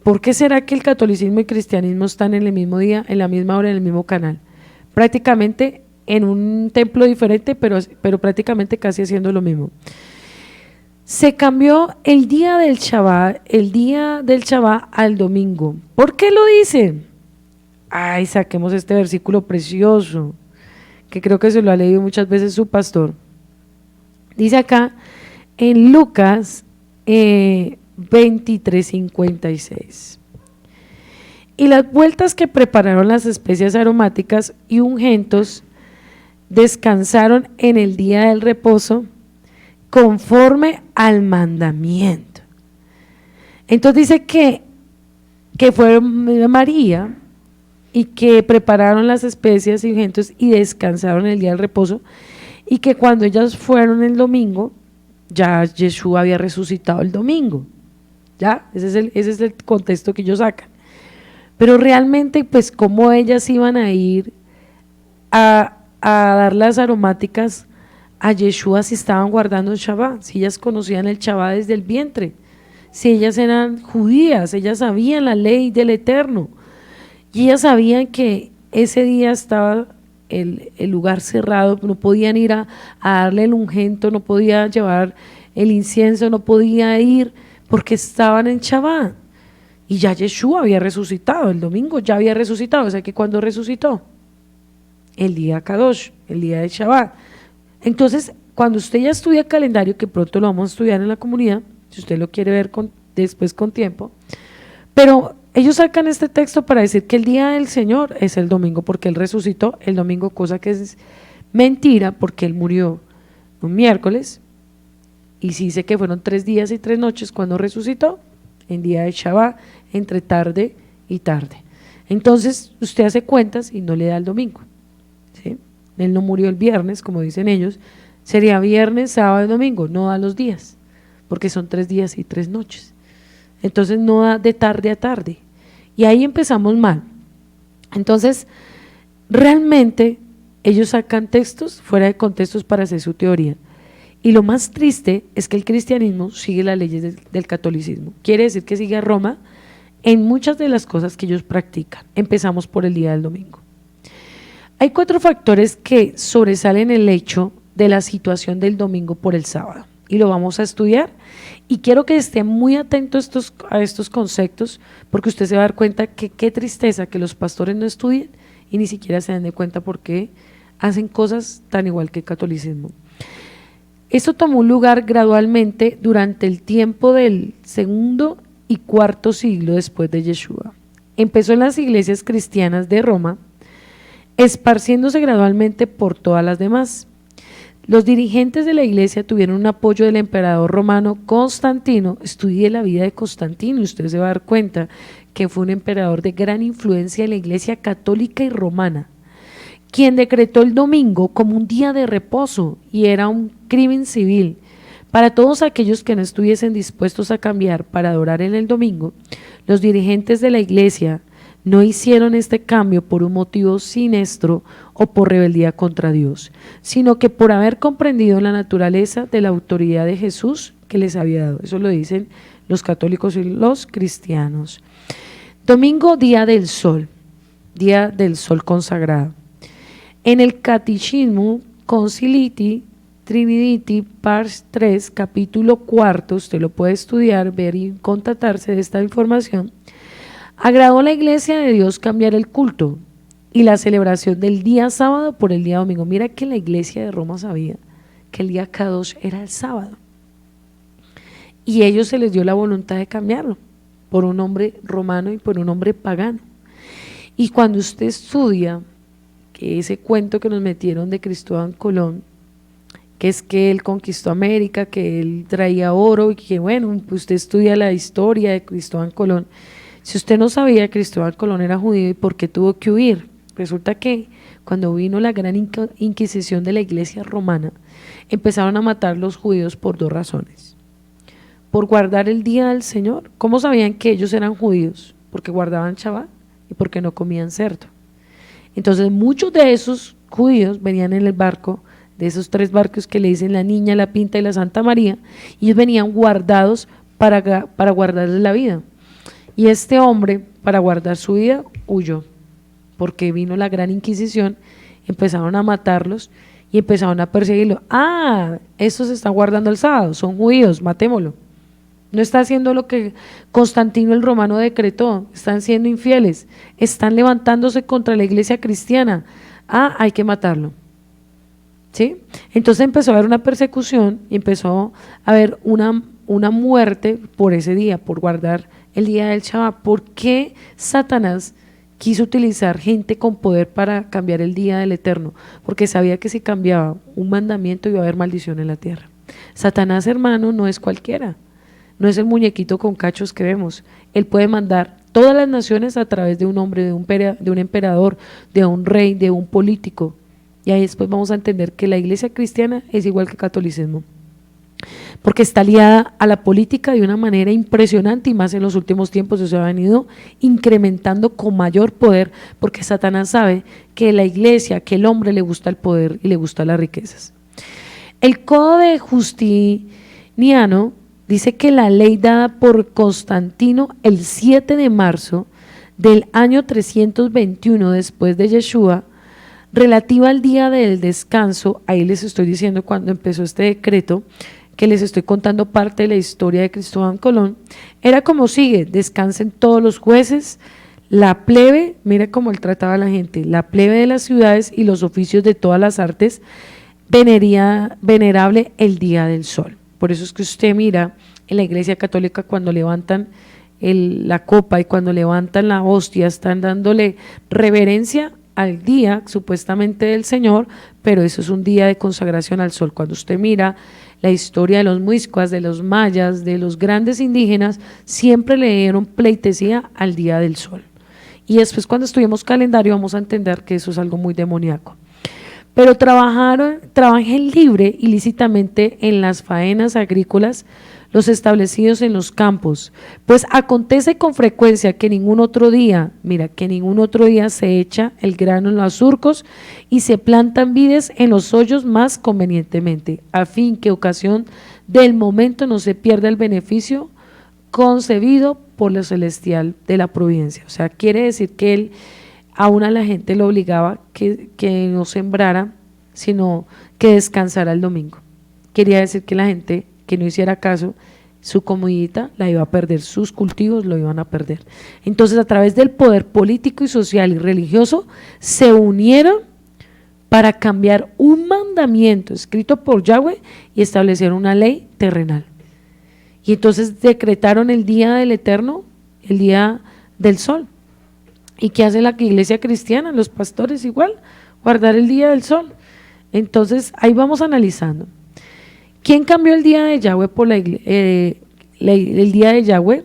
¿Por qué será que el catolicismo y cristianismo están en el mismo día, en la misma hora, en el mismo canal? Prácticamente en un templo diferente, pero prácticamente casi haciendo lo mismo. Se cambió el día del Shabbat al domingo. ¿Por qué lo dice? Ay, saquemos este versículo precioso, que creo que se lo ha leído muchas veces su pastor. Dice acá en Lucas 23:56. Y las vueltas que prepararon las especias aromáticas y ungüentos descansaron en el día del reposo conforme al mandamiento. Entonces dice que fue María y que prepararon las especias y ungüentos y descansaron el día del reposo, y que cuando ellas fueron el domingo, ya Yeshua había resucitado el domingo. Ya, ese es el contexto que ellos sacan. Pero realmente, pues, ¿cómo ellas iban a ir a dar las aromáticas a Yeshua si estaban guardando el Shabbat? Si ellas conocían el Shabbat desde el vientre, si ellas eran judías, ellas sabían la ley del Eterno, y ellas sabían que ese día estaba el lugar cerrado, no podían ir a darle el ungüento, no podían llevar el incienso, no podía ir porque estaban en Shabbat. Y ya Yeshua había resucitado, el domingo ya había resucitado. O sea que cuando resucitó, el día Kadosh, el día de Shabbat. Entonces, cuando usted ya estudia calendario, que pronto lo vamos a estudiar en la comunidad, si usted lo quiere ver después con tiempo, pero ellos sacan este texto para decir que el día del Señor es el domingo, porque Él resucitó el domingo, cosa que es mentira, porque Él murió un miércoles, y sí dice que fueron 3 días y 3 noches cuando resucitó, en día de Shabbat, entre tarde y tarde. Entonces usted hace cuentas y no le da el domingo, ¿sí? Él no murió el viernes, como dicen ellos, sería viernes, sábado y domingo, no da los días, porque son 3 días y 3 noches. Entonces no da de tarde a tarde, y ahí empezamos mal. Entonces realmente ellos sacan textos fuera de contextos para hacer su teoría. Y lo más triste es que el cristianismo sigue las leyes del catolicismo. Quiere decir que sigue a Roma en muchas de las cosas que ellos practican. Empezamos por el día del domingo. Hay 4 factores que sobresalen el hecho de la situación del domingo por el sábado, y lo vamos a estudiar, y quiero que esté muy atento a estos conceptos, porque usted se va a dar cuenta que qué tristeza que los pastores no estudien y ni siquiera se den de cuenta por qué hacen cosas tan igual que el catolicismo. Esto tomó lugar gradualmente durante el tiempo del 2º y 4º siglo después de Yeshua. Empezó en las iglesias cristianas de Roma, esparciéndose gradualmente por todas las demás. Los dirigentes de la iglesia tuvieron un apoyo del emperador romano Constantino. Estudie la vida de Constantino y usted se va a dar cuenta que fue un emperador de gran influencia en la iglesia católica y romana, quien decretó el domingo como un día de reposo, y era un crimen civil para todos aquellos que no estuviesen dispuestos a cambiar para adorar en el domingo. Los dirigentes de la iglesia no hicieron este cambio por un motivo siniestro o por rebeldía contra Dios, sino que por haber comprendido la naturaleza de la autoridad de Jesús que les había dado. Eso lo dicen los católicos y los cristianos. Domingo, día del sol consagrado. En el Catecismo Concilii Trinitatis Pars 3, capítulo 4, usted lo puede estudiar, ver y contatarse de esta información. Agradó a la iglesia de Dios cambiar el culto y la celebración del día sábado por el día domingo. Mira que la iglesia de Roma sabía que el día Kadosh era el sábado, y a ellos se les dio la voluntad de cambiarlo por un hombre romano y por un hombre pagano. Y cuando usted estudia que ese cuento que nos metieron de Cristóbal Colón, que es que él conquistó América, que él traía oro, y que bueno, pues usted estudia la historia de Cristóbal Colón. Si usted no sabía, Cristóbal Colón era judío, ¿y por qué tuvo que huir? Resulta que cuando vino la gran inquisición de la iglesia romana, empezaron a matar los judíos por dos razones. Por guardar el día del Señor. ¿Cómo sabían que ellos eran judíos? Porque guardaban Shabbat y porque no comían cerdo. Entonces muchos de esos judíos venían en el barco, de esos 3 barcos que le dicen la Niña, la Pinta y la Santa María, y ellos venían guardados para guardarles la vida. Y este hombre, para guardar su vida, huyó, porque vino la gran inquisición, empezaron a matarlos y empezaron a perseguirlo. Estos se están guardando el sábado, son judíos, matémoslo. No está haciendo lo que Constantino el Romano decretó, están siendo infieles, están levantándose contra la iglesia cristiana. Hay que matarlo. ¿Sí? Entonces empezó a haber una persecución y empezó a haber una muerte por ese día, por guardar el día del Shabbat. ¿Por qué Satanás quiso utilizar gente con poder para cambiar el día del Eterno? Porque sabía que si cambiaba un mandamiento iba a haber maldición en la tierra. Satanás, hermano, no es cualquiera. No es el muñequito con cachos que vemos. Él puede mandar todas las naciones a través de un hombre, de un emperador, de un rey, de un político. Y ahí después vamos a entender que la iglesia cristiana es igual que el catolicismo, porque está liada a la política de una manera impresionante, y más en los últimos tiempos eso se ha venido incrementando con mayor poder, porque Satanás sabe que la iglesia, que el hombre le gusta el poder y le gustan las riquezas. El Código de Justiniano dice que la ley dada por Constantino el 7 de marzo del año 321 después de Yeshua, relativa al día del descanso, ahí les estoy diciendo cuando empezó este decreto, que les estoy contando parte de la historia de Cristóbal Colón, era como sigue: descansen todos los jueces, la plebe, mira cómo él trataba a la gente, la plebe de las ciudades y los oficios de todas las artes, venerable el día del sol. Por eso es que usted mira en la iglesia católica cuando levantan la copa y cuando levantan la hostia, están dándole reverencia al día supuestamente del Señor, pero eso es un día de consagración al sol. Cuando usted mira la historia de los muiscas, de los mayas, de los grandes indígenas, siempre le dieron pleitesía al día del sol. Y después cuando estudiemos calendario vamos a entender que eso es algo muy demoníaco. Pero trabajen libre y lícitamente en las faenas agrícolas, los establecidos en los campos, pues acontece con frecuencia que ningún otro día se echa el grano en los surcos y se plantan vides en los hoyos más convenientemente, a fin que ocasión del momento no se pierda el beneficio concebido por lo celestial de la providencia. O sea, quiere decir que él aún a la gente lo obligaba que no sembrara, sino que descansara el domingo. Quería decir que la gente que no hiciera caso, su comidita la iba a perder, sus cultivos lo iban a perder. Entonces, a través del poder político y social y religioso, se unieron para cambiar un mandamiento escrito por Yahweh y establecieron una ley terrenal. Y entonces decretaron el día del Eterno, el día del sol. ¿Y qué hace la iglesia cristiana? Los pastores igual, guardar el día del sol. Entonces, ahí vamos analizando. ¿Quién cambió el día de Yahweh por el día de Yahweh?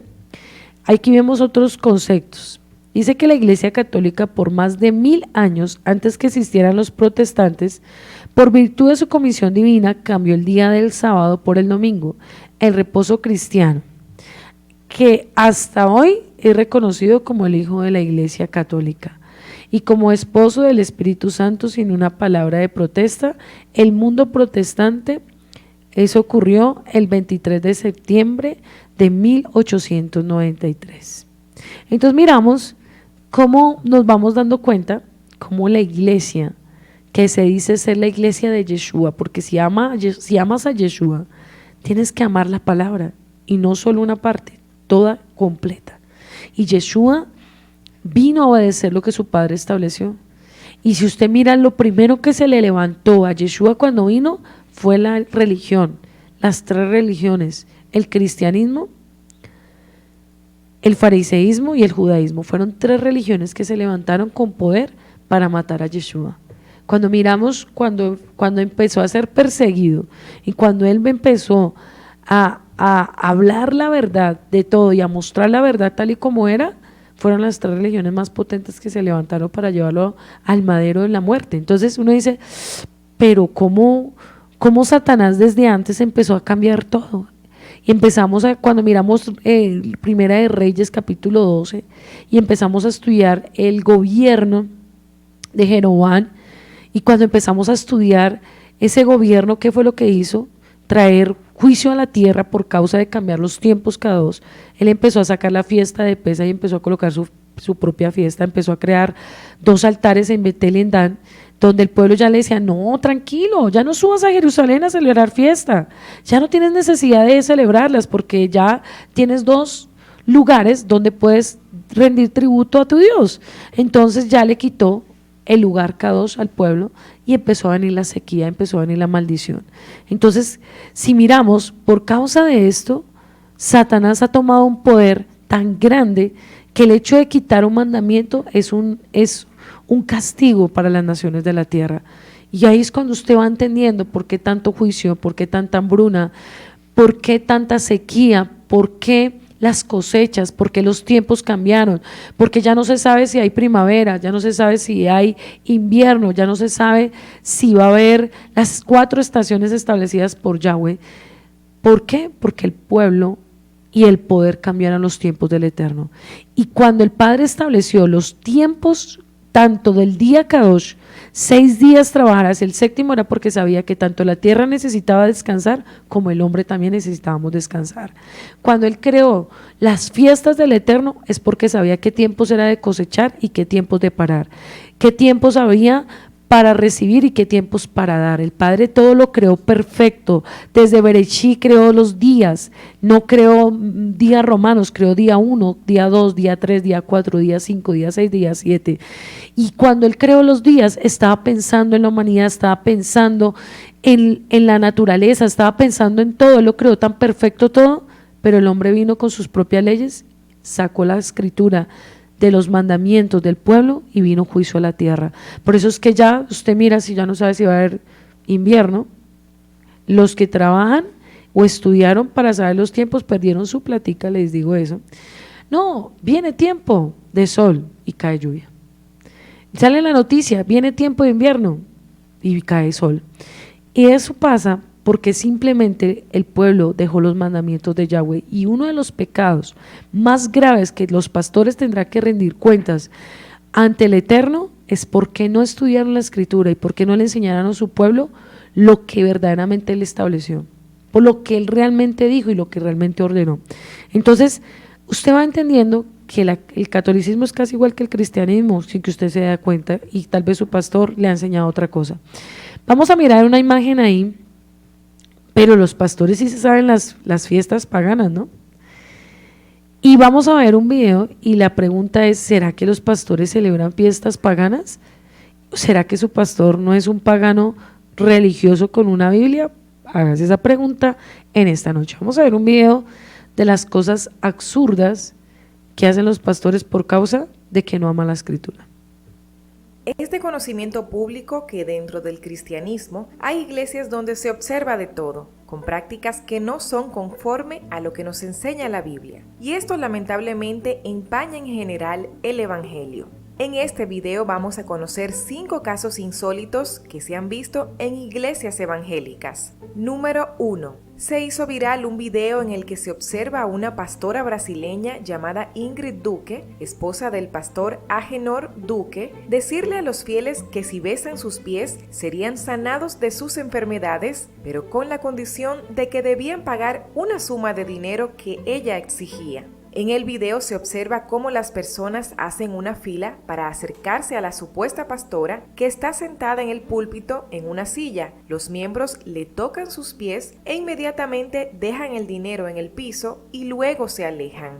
Aquí vemos otros conceptos. Dice que la iglesia católica por más de 1000 años, antes que existieran los protestantes, por virtud de su comisión divina, cambió el día del sábado por el domingo, el reposo cristiano, que hasta hoy es reconocido como el hijo de la iglesia católica. Y como esposo del Espíritu Santo, sin una palabra de protesta, el mundo protestante. Eso ocurrió el 23 de septiembre de 1893. Entonces miramos cómo nos vamos dando cuenta, cómo la iglesia, que se dice ser la iglesia de Yeshua, porque si amas a Yeshua, tienes que amar la palabra, y no solo una parte, toda completa. Y Yeshua vino a obedecer lo que su padre estableció. Y si usted mira, lo primero que se le levantó a Yeshua cuando vino fue la religión, las 3 religiones, el cristianismo, el fariseísmo y el judaísmo. Fueron 3 religiones que se levantaron con poder para matar a Yeshua. Cuando miramos, cuando empezó a ser perseguido y cuando él empezó a hablar la verdad de todo y a mostrar la verdad tal y como era, fueron las 3 religiones más potentes que se levantaron para llevarlo al madero de la muerte. Entonces uno dice, pero ¿cómo Satanás desde antes empezó a cambiar todo? Y empezamos cuando miramos Primera de Reyes capítulo 12 y empezamos a estudiar el gobierno de Jeroboam, y cuando empezamos a estudiar ese gobierno, ¿qué fue lo que hizo? Traer juicio a la tierra por causa de cambiar los tiempos cada 2. Él empezó a sacar la fiesta de Pesa y empezó a colocar su propia fiesta, empezó a crear 2 altares en Betel y en Dan, donde el pueblo ya le decía, no, tranquilo, ya no subas a Jerusalén a celebrar fiesta, ya no tienes necesidad de celebrarlas porque ya tienes 2 lugares donde puedes rendir tributo a tu Dios. Entonces ya le quitó el lugar K2 al pueblo y empezó a venir la sequía, empezó a venir la maldición. Entonces, si miramos, por causa de esto, Satanás ha tomado un poder tan grande que el hecho de quitar un mandamiento es un castigo para las naciones de la tierra. Y ahí es cuando usted va entendiendo por qué tanto juicio, por qué tanta hambruna, por qué tanta sequía, por qué las cosechas, porque los tiempos cambiaron, porque ya no se sabe si hay primavera, ya no se sabe si hay invierno, ya no se sabe si va a haber las 4 estaciones establecidas por Yahweh. ¿Por qué? Porque el pueblo y el poder cambiaron los tiempos del Eterno. Y cuando el Padre estableció los tiempos tanto del día Kadosh, 6 días trabajarás, el 7º era porque sabía que tanto la tierra necesitaba descansar como el hombre también necesitábamos descansar. Cuando Él creó las fiestas del Eterno es porque sabía qué tiempos era de cosechar y qué tiempos de parar, qué tiempos había para recibir y qué tiempos para dar. El Padre todo lo creó perfecto. Desde Bereshit creó los días, no creó días romanos, creó día 1, día 2, día 3, día 4, día 5, día 6, día 7. Y cuando Él creó los días, estaba pensando en la humanidad, estaba pensando en la naturaleza, estaba pensando en todo. Él lo creó tan perfecto todo, pero el hombre vino con sus propias leyes, sacó la escritura de los mandamientos del pueblo y vino juicio a la tierra. Por eso es que ya usted mira, si ya no sabe si va a haber invierno, los que trabajan o estudiaron para saber los tiempos perdieron su platica, les digo eso. No, viene tiempo de sol y cae lluvia. Sale la noticia, viene tiempo de invierno y cae sol. Y eso pasa porque simplemente el pueblo dejó los mandamientos de Yahweh, y uno de los pecados más graves que los pastores tendrán que rendir cuentas ante el Eterno es porque no estudiaron la escritura y porque no le enseñaron a su pueblo lo que verdaderamente Él estableció, por lo que Él realmente dijo y lo que realmente ordenó. Entonces usted va entendiendo que el catolicismo es casi igual que el cristianismo sin que usted se dé cuenta, y tal vez su pastor le ha enseñado otra cosa. Vamos a mirar una imagen ahí. Pero los pastores sí se saben las fiestas paganas, ¿no? Y vamos a ver un video y la pregunta es, ¿será que los pastores celebran fiestas paganas? ¿Será que su pastor no es un pagano religioso con una Biblia? Hágase esa pregunta en esta noche. Vamos a ver un video de las cosas absurdas que hacen los pastores por causa de que no aman la escritura. Es de conocimiento público que dentro del cristianismo hay iglesias donde se observa de todo, con prácticas que no son conforme a lo que nos enseña la Biblia. Y esto lamentablemente empaña en general el Evangelio. En este video vamos a conocer 5 casos insólitos que se han visto en iglesias evangélicas. Número 1. Se hizo viral un video en el que se observa a una pastora brasileña llamada Ingrid Duque, esposa del pastor Agenor Duque, decirle a los fieles que si besan sus pies serían sanados de sus enfermedades, pero con la condición de que debían pagar una suma de dinero que ella exigía. En el video se observa cómo las personas hacen una fila para acercarse a la supuesta pastora que está sentada en el púlpito en una silla. Los miembros le tocan sus pies e inmediatamente dejan el dinero en el piso y luego se alejan.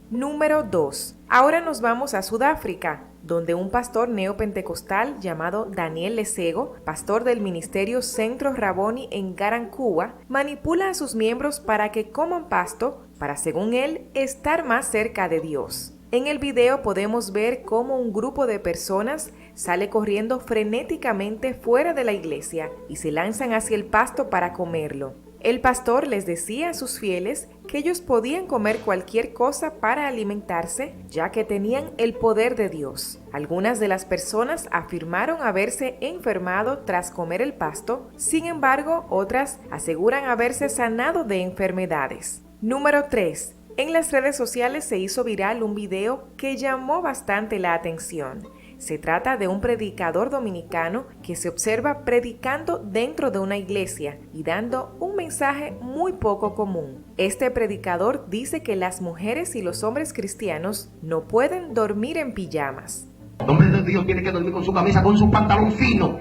Número 2. Ahora nos vamos a Sudáfrica, donde un pastor neopentecostal llamado Daniel Lesego, pastor del ministerio Centro Raboni en Garankuwa, manipula a sus miembros para que coman pasto para, según él, estar más cerca de Dios. En el video podemos ver cómo un grupo de personas sale corriendo frenéticamente fuera de la iglesia y se lanzan hacia el pasto para comerlo. El pastor les decía a sus fieles que ellos podían comer cualquier cosa para alimentarse, ya que tenían el poder de Dios. Algunas de las personas afirmaron haberse enfermado tras comer el pasto, sin embargo, otras aseguran haberse sanado de enfermedades. Número 3. En las redes sociales se hizo viral un video que llamó bastante la atención. Se trata de un predicador dominicano que se observa predicando dentro de una iglesia y dando un mensaje muy poco común. Este predicador dice que las mujeres y los hombres cristianos no pueden dormir en pijamas. El hombre de Dios tiene que dormir con su camisa, con su pantalón fino.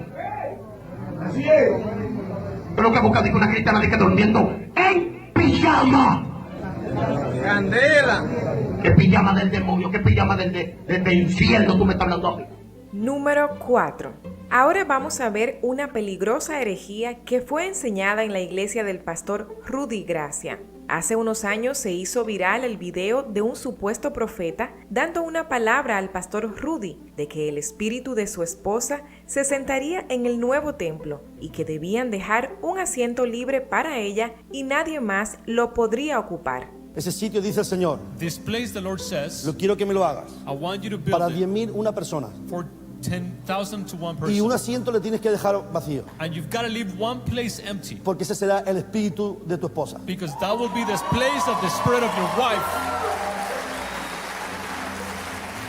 Así es. Pero que busca una cristiana de que durmiendo en pijama. Candela. ¿Qué pijama del demonio? ¿Qué pijama del infierno tú me estás hablando a mí? Número 4. Ahora vamos a ver una peligrosa herejía que fue enseñada en la iglesia del pastor Rudy Gracia. Hace unos años se hizo viral el video de un supuesto profeta dando una palabra al pastor Rudy de que el espíritu de su esposa se sentaría en el nuevo templo y que debían dejar un asiento libre para ella y nadie más lo podría ocupar. Ese sitio, dice el Señor, This place, the Lord says, lo quiero que me lo hagas. I want you to Para build it 10.000 una persona. for 10,000 to one Y un person. asiento le tienes que dejar vacío. And you've got to leave one place empty, Porque ese será el espíritu de tu esposa. because that will be the place of the spirit of your wife.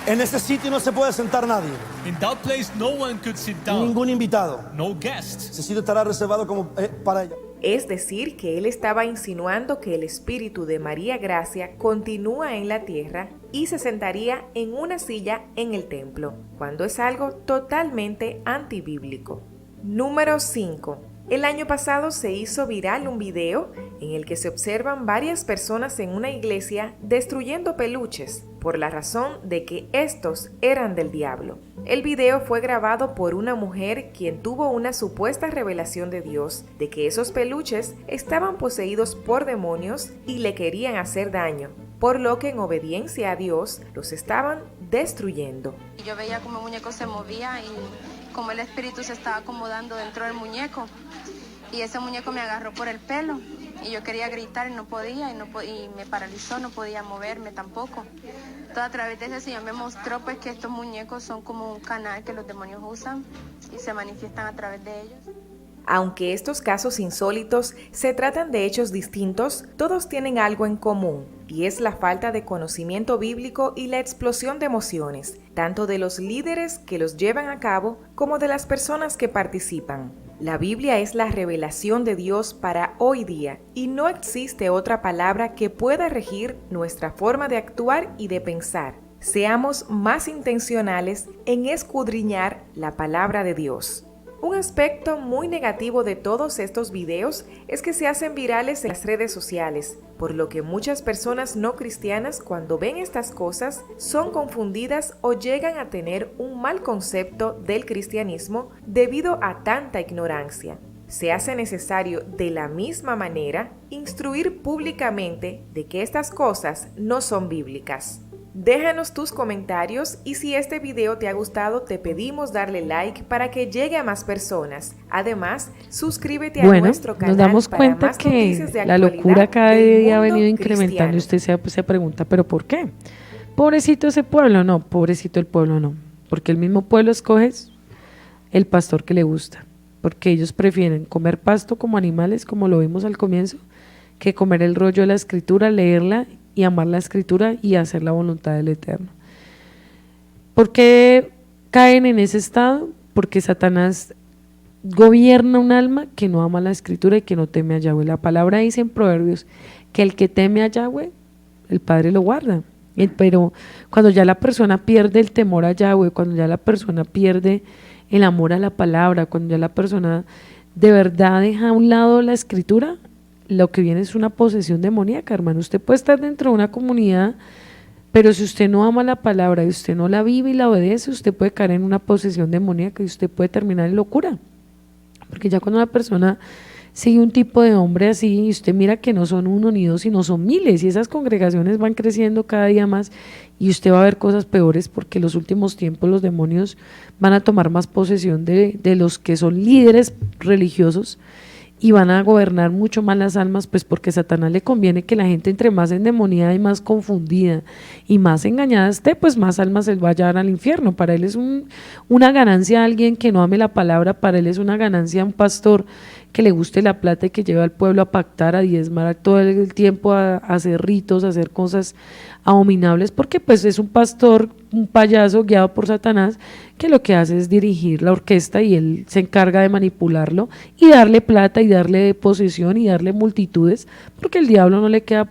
En ese sitio no se puede sentar nadie. In that place, no one could sit down. Ningún invitado. No guest. Ese sitio estará reservado como para ella. Es decir, que él estaba insinuando que el espíritu de María Gracia continúa en la tierra y se sentaría en una silla en el templo, cuando es algo totalmente antibíblico. Número 5. El año pasado se hizo viral un video en el que se observan varias personas en una iglesia destruyendo peluches, por la razón de que estos eran del diablo. El video fue grabado por una mujer quien tuvo una supuesta revelación de Dios de que esos peluches estaban poseídos por demonios y le querían hacer daño, por lo que en obediencia a Dios los estaban destruyendo. Yo veía como el muñeco se movía y como el espíritu se estaba acomodando dentro del muñeco. Y ese muñeco me agarró por el pelo y yo quería gritar y no podía y me paralizó, no podía moverme tampoco. Todo a través de ese Señor me mostró pues que estos muñecos son como un canal que los demonios usan y se manifiestan a través de ellos. Aunque estos casos insólitos se tratan de hechos distintos, todos tienen algo en común, y es la falta de conocimiento bíblico y la explosión de emociones, tanto de los líderes que los llevan a cabo como de las personas que participan. La Biblia es la revelación de Dios para hoy día, y no existe otra palabra que pueda regir nuestra forma de actuar y de pensar. Seamos más intencionales en escudriñar la palabra de Dios. Un aspecto muy negativo de todos estos videos es que se hacen virales en las redes sociales, por lo que muchas personas no cristianas cuando ven estas cosas son confundidas o llegan a tener un mal concepto del cristianismo debido a tanta ignorancia. Se hace necesario de la misma manera instruir públicamente de que estas cosas no son bíblicas. Déjanos tus comentarios y si este video te ha gustado te pedimos darle like para que llegue a más personas. Además, suscríbete a nuestro canal. Nos damos para cuenta más que noticias de la actualidad locura cada del día ha mundo venido incrementando y cristiano. usted se pregunta, ¿pero por qué? Pobrecito ese pueblo, no, pobrecito el pueblo no, porque el mismo pueblo escoge el pastor que le gusta, porque ellos prefieren comer pasto como animales, como lo vimos al comienzo, que comer el rollo de la escritura, leerla y amar la escritura y hacer la voluntad del Eterno. ¿Por qué caen en ese estado? Porque Satanás gobierna un alma que no ama la escritura y que no teme a Yahweh. La palabra dice en Proverbios que el que teme a Yahweh, el Padre lo guarda. Pero cuando ya la persona pierde el temor a Yahweh, cuando ya la persona pierde el amor a la palabra, cuando ya la persona de verdad deja a un lado la escritura, lo que viene es una posesión demoníaca, hermano. Usted puede estar dentro de una comunidad, pero si usted no ama la palabra y usted no la vive y la obedece, usted puede caer en una posesión demoníaca y usted puede terminar en locura. Porque ya cuando una persona sigue un tipo de hombre así, y usted mira que no son uno ni dos, sino son miles, y esas congregaciones van creciendo cada día más, y usted va a ver cosas peores, porque en los últimos tiempos los demonios van a tomar más posesión de los que son líderes religiosos, y van a gobernar mucho más las almas, pues porque a Satanás le conviene que la gente entre más endemoniada y más confundida y más engañada esté, pues más almas él va a llevar al infierno. Para él es una ganancia alguien que no ame la palabra, para él es una ganancia un pastor que le guste la plata y que lleve al pueblo a pactar, a diezmar todo el tiempo, a hacer ritos, a hacer cosas abominables, porque pues es un pastor, un payaso guiado por Satanás, que lo que hace es dirigir la orquesta y él se encarga de manipularlo y darle plata y darle posesión y darle multitudes, porque el diablo no le queda,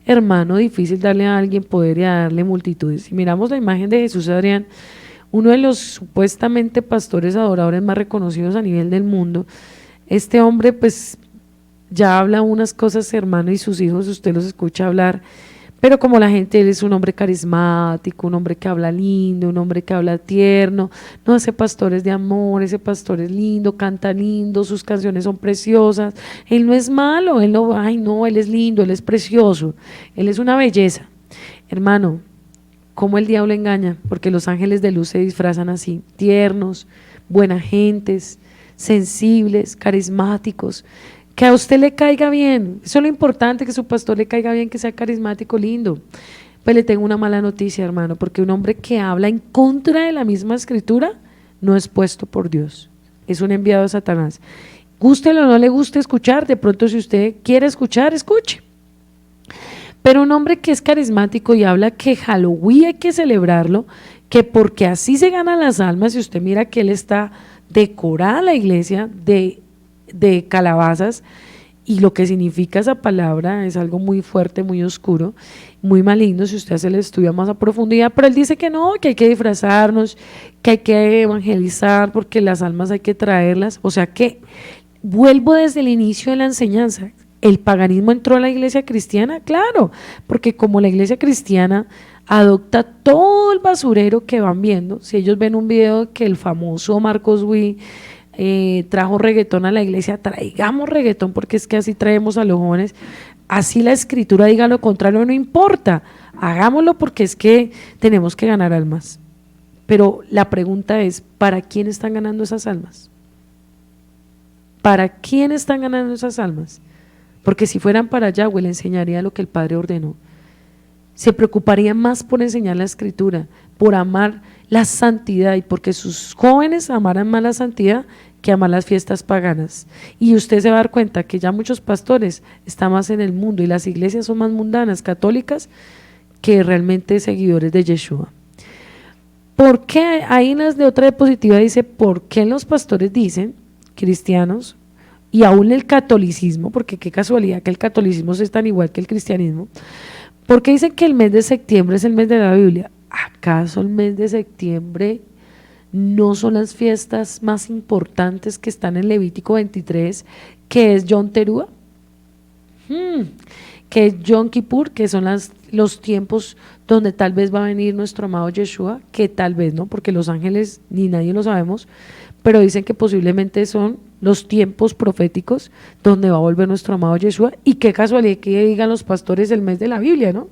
hermano, difícil darle a alguien poder y a darle multitudes. Si miramos la imagen de Jesús, Adrián, uno de los supuestamente pastores adoradores más reconocidos a nivel del mundo, este hombre pues ya habla unas cosas, hermano, y sus hijos usted los escucha hablar, pero como la gente, él es un hombre carismático, un hombre que habla lindo, un hombre que habla tierno, no, ese pastor es de amor, ese pastor es lindo, canta lindo, sus canciones son preciosas, él no es malo, él no, ay no, él es lindo, él es precioso, él es una belleza. Hermano, ¿cómo el diablo engaña? Porque los ángeles de luz se disfrazan así, tiernos, buenas gentes, sensibles, carismáticos, que a usted le caiga bien, eso es lo importante, que su pastor le caiga bien, que sea carismático, lindo. Pues le tengo una mala noticia, hermano, porque un hombre que habla en contra de la misma escritura no es puesto por Dios, es un enviado de Satanás. Gústele o no le guste escuchar, de pronto si usted quiere escuchar, escuche. Pero un hombre que es carismático y habla que Halloween hay que celebrarlo, que porque así se ganan las almas, y usted mira que él está decorada la iglesia de calabazas, y lo que significa esa palabra es algo muy fuerte, muy oscuro, muy maligno si usted hace el estudio más a profundidad, pero él dice que no, que hay que disfrazarnos, que hay que evangelizar, porque las almas hay que traerlas. O sea que vuelvo desde el inicio de la enseñanza, ¿el paganismo entró a la iglesia cristiana? Claro, porque como la iglesia cristiana adopta todo el basurero que van viendo, si ellos ven un video que el famoso Marcos Witt trajo reggaetón a la iglesia, traigamos reggaetón, porque es que así traemos a los jóvenes, así la escritura diga lo contrario, no importa, hagámoslo porque es que tenemos que ganar almas. Pero la pregunta es, ¿para quién están ganando esas almas? ¿Para quién están ganando esas almas? Porque si fueran para Yahweh le enseñaría lo que el Padre ordenó, se preocuparía más por enseñar la escritura, por amar la santidad, y porque sus jóvenes amaran más la santidad que amar las fiestas paganas. Y usted se va a dar cuenta que ya muchos pastores están más en el mundo y las iglesias son más mundanas, católicas, que realmente seguidores de Yeshua. ¿Por qué? Ahí en las de otra diapositiva dice, ¿por qué los pastores dicen, cristianos, y aún el catolicismo, porque qué casualidad que el catolicismo es tan igual que el cristianismo, ¿por qué dicen que el mes de septiembre es el mes de la Biblia? ¿Acaso el mes de septiembre no son las fiestas más importantes que están en Levítico 23, que es Yom Teruah? Que es Yom Kippur, que son los tiempos donde tal vez va a venir nuestro amado Yeshua, que tal vez no, porque los ángeles ni nadie lo sabemos, pero dicen que posiblemente son los tiempos proféticos donde va a volver nuestro amado Yeshua, y qué casualidad que digan los pastores el mes de la Biblia, ¿no?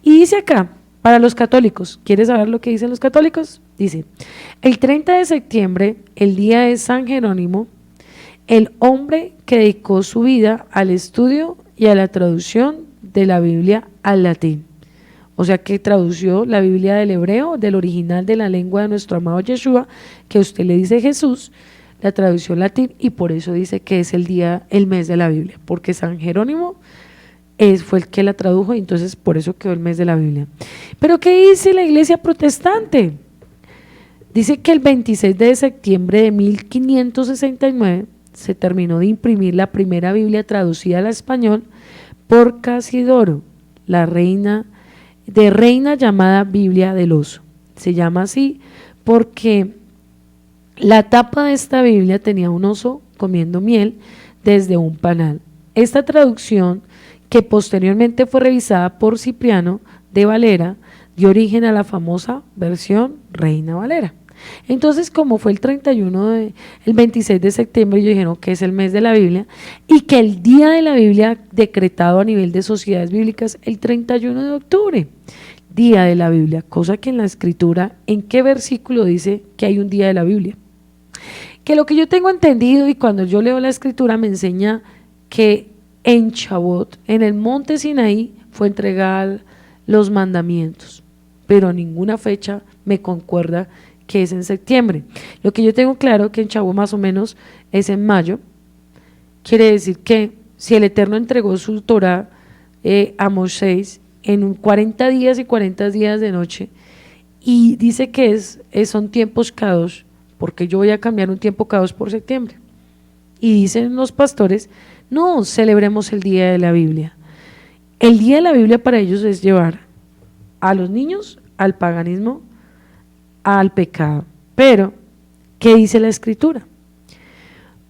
Y dice acá, para los católicos, ¿quieres saber lo que dicen los católicos? Dice, el 30 de septiembre, el día de San Jerónimo, el hombre que dedicó su vida al estudio y a la traducción de la Biblia al latín. O sea que tradució la Biblia del hebreo, del original de la lengua de nuestro amado Yeshua, que usted le dice Jesús, la traducción latín, y por eso dice que es el mes de la Biblia, porque San Jerónimo fue el que la tradujo, y entonces por eso quedó el mes de la Biblia. Pero ¿qué dice la iglesia protestante? Dice que el 26 de septiembre de 1569 se terminó de imprimir la primera Biblia traducida al español por Casidoro, la reina llamada Biblia del Oso. Se llama así porque la tapa de esta Biblia tenía un oso comiendo miel desde un panal. Esta traducción, que posteriormente fue revisada por Cipriano de Valera, dio origen a la famosa versión Reina Valera. Entonces, como fue el 26 de septiembre, ellos dijeron que es el mes de la Biblia, y que el día de la Biblia decretado a nivel de sociedades bíblicas el 31 de octubre, día de la Biblia, cosa que en la escritura, ¿en qué versículo dice que hay un día de la Biblia? Que lo que yo tengo entendido y cuando yo leo la escritura me enseña que en Shavuot, en el monte Sinaí, fue entregada los mandamientos, pero ninguna fecha me concuerda que es en septiembre. Lo que yo tengo claro que en Shavuot más o menos es en mayo. Quiere decir que si el Eterno entregó su Torah a Moisés en 40 días y 40 días de noche, y dice que son tiempos kadosh, porque yo voy a cambiar un tiempo kadosh por septiembre. Y dicen los pastores, no, celebremos el día de la Biblia. El día de la Biblia para ellos es llevar a los niños al paganismo, al pecado. Pero, ¿qué dice la escritura?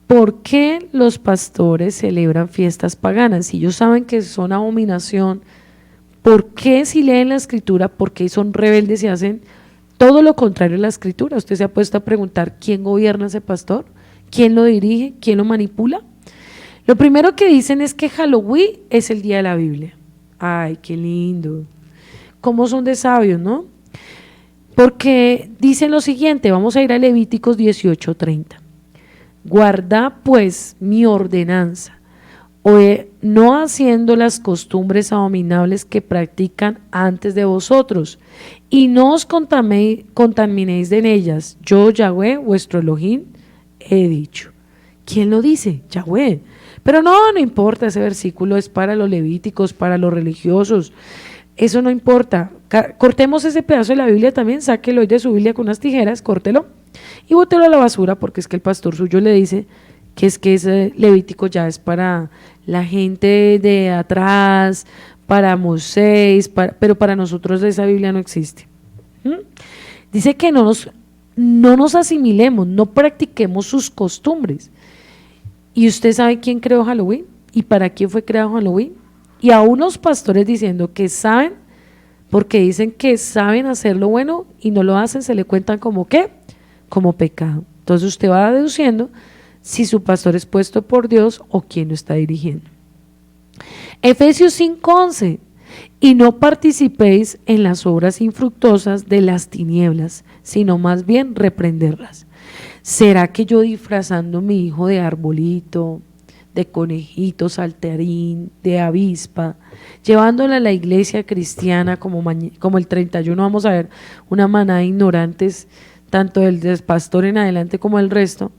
¿Por qué los pastores celebran fiestas paganas? Si ellos saben que son abominación, ¿por qué si leen la escritura, por qué son rebeldes y hacen todo lo contrario a la escritura? ¿Usted se ha puesto a preguntar quién gobierna ese pastor? ¿Quién lo dirige? ¿Quién lo manipula? Lo primero que dicen es que Halloween es el día de la Biblia. Ay, qué lindo. ¿Cómo son de sabios, no? Porque dicen lo siguiente, vamos a ir a Levíticos 18:30. Guarda pues mi ordenanza, no haciendo las costumbres abominables que practican antes de vosotros, y no os contaminéis en ellas. Yo, Yahweh, vuestro Elohim, he dicho. ¿Quién lo dice? Yahweh. Pero no importa, ese versículo es para los levíticos, para los religiosos. Eso no importa. Cortemos ese pedazo de la Biblia también, sáquelo hoy de su Biblia con unas tijeras, córtelo y bótelo a la basura, porque es que el pastor suyo le dice que ese Levítico ya es para la gente de atrás, para Moisés, pero para nosotros esa Biblia no existe. Dice que no nos asimilemos, no practiquemos sus costumbres. ¿Y usted sabe quién creó Halloween? ¿Y para quién fue creado Halloween? Y a unos pastores diciendo que saben, porque dicen que saben hacer lo bueno y no lo hacen, se le cuentan como ¿qué? Como pecado. Entonces usted va deduciendo si su pastor es puesto por Dios o quién lo está dirigiendo. Efesios 5:11, y no participéis en las obras infructuosas de las tinieblas, sino más bien reprenderlas. ¿Será que yo disfrazando a mi hijo de arbolito, de conejito, saltarín, de avispa, llevándola a la iglesia cristiana como el 31, vamos a ver una manada de ignorantes, tanto del pastor en adelante como el resto,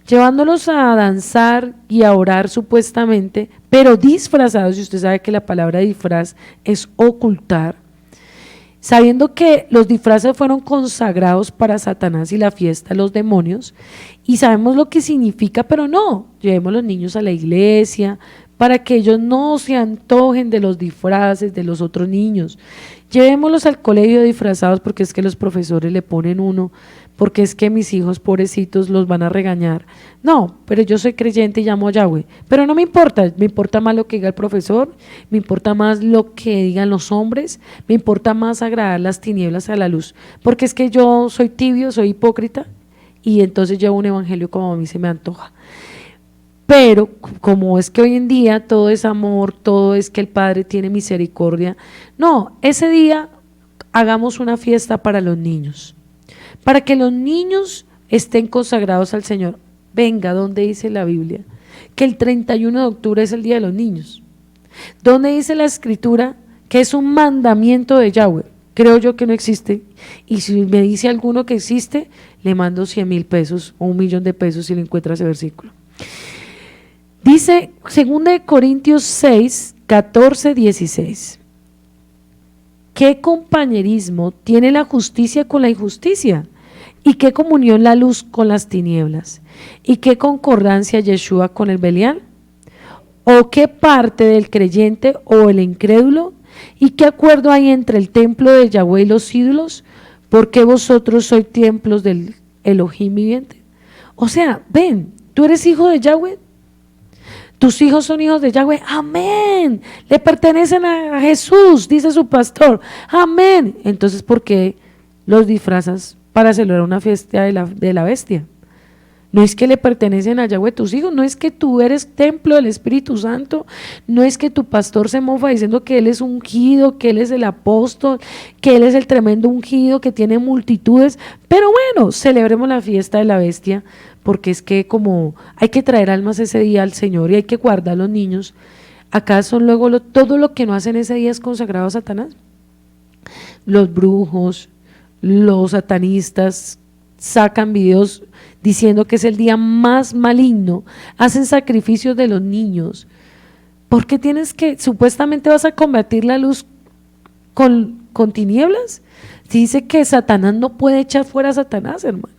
llevándolos a danzar y a orar supuestamente, pero disfrazados, y usted sabe que la palabra disfraz es ocultar, sabiendo que los disfraces fueron consagrados para Satanás y la fiesta de los demonios, y sabemos lo que significa, pero no, llevemos los niños a la iglesia para que ellos no se antojen de los disfraces de los otros niños. Llevémoslos al colegio disfrazados porque es que los profesores le ponen uno, porque es que mis hijos pobrecitos los van a regañar. No, pero yo soy creyente y llamo a Yahweh, pero no me importa más lo que diga el profesor, me importa más lo que digan los hombres, me importa más agradar las tinieblas a la luz, porque es que yo soy tibio, soy hipócrita y entonces llevo un evangelio como a mí se me antoja. Pero como es que hoy en día todo es amor, todo es que el Padre tiene misericordia, no, ese día hagamos una fiesta para los niños, para que los niños estén consagrados al Señor. Venga, ¿dónde dice la Biblia que el 31 de octubre es el día de los niños? ¿Dónde dice la escritura que es un mandamiento de Yahweh? Creo yo que no existe, y si me dice alguno que existe, le mando 100,000 pesos o 1,000,000 de pesos si le encuentra ese versículo. Dice 2 Corintios 6, 14, 16. ¿Qué compañerismo tiene la justicia con la injusticia? ¿Y qué comunión la luz con las tinieblas? ¿Y qué concordancia Yeshua con el Belial? ¿O qué parte del creyente o el incrédulo? ¿Y qué acuerdo hay entre el templo de Yahweh y los ídolos? ¿Porque vosotros sois templos del Elohim viviente? O sea, ven, tú eres hijo de Yahweh. Tus hijos son hijos de Yahweh, amén, le pertenecen a Jesús, dice su pastor, amén. Entonces, ¿por qué los disfrazas para celebrar una fiesta de la bestia? No es que le pertenecen a Yahweh tus hijos, no es que tú eres templo del Espíritu Santo, no es que tu pastor se mofa diciendo que él es ungido, que él es el apóstol, que él es el tremendo ungido que tiene multitudes, pero bueno, celebremos la fiesta de la bestia, porque es que como hay que traer almas ese día al Señor y hay que guardar a los niños, ¿acaso luego todo lo que no hacen ese día es consagrado a Satanás? Los brujos, los satanistas sacan videos diciendo que es el día más maligno, hacen sacrificios de los niños. ¿Por qué tienes que, supuestamente vas a combatir la luz con tinieblas? Dice que Satanás no puede echar fuera a Satanás, hermano.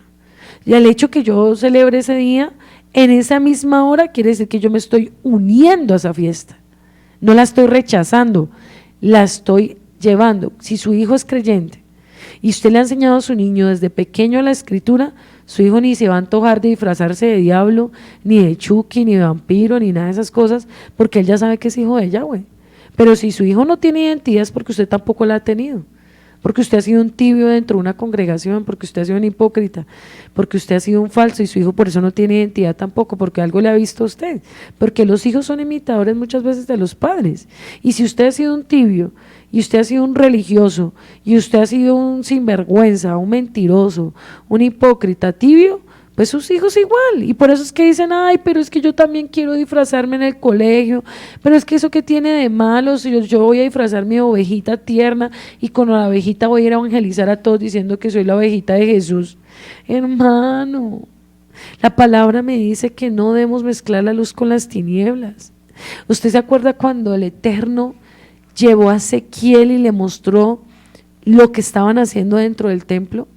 Y el hecho que yo celebre ese día, en esa misma hora, quiere decir que yo me estoy uniendo a esa fiesta. No la estoy rechazando, la estoy llevando. Si su hijo es creyente y usted le ha enseñado a su niño desde pequeño la escritura, su hijo ni se va a antojar de disfrazarse de diablo, ni de Chucky, ni de vampiro, ni nada de esas cosas, porque él ya sabe que es hijo de Yahweh. Pero si su hijo no tiene identidad es porque usted tampoco la ha tenido, porque usted ha sido un tibio dentro de una congregación, porque usted ha sido un hipócrita, porque usted ha sido un falso y su hijo por eso no tiene identidad tampoco, porque algo le ha visto a usted, porque los hijos son imitadores muchas veces de los padres. Y si usted ha sido un tibio y usted ha sido un religioso y usted ha sido un sinvergüenza, un mentiroso, un hipócrita tibio, pues sus hijos igual. Y por eso es que dicen, ay, pero es que yo también quiero disfrazarme en el colegio, pero es que eso que tiene de malo, si yo voy a disfrazar mi ovejita tierna y con la ovejita voy a ir a evangelizar a todos diciendo que soy la ovejita de Jesús. Hermano, la palabra me dice que no debemos mezclar la luz con las tinieblas. ¿Usted se acuerda cuando el Eterno llevó a Ezequiel y le mostró lo que estaban haciendo dentro del templo?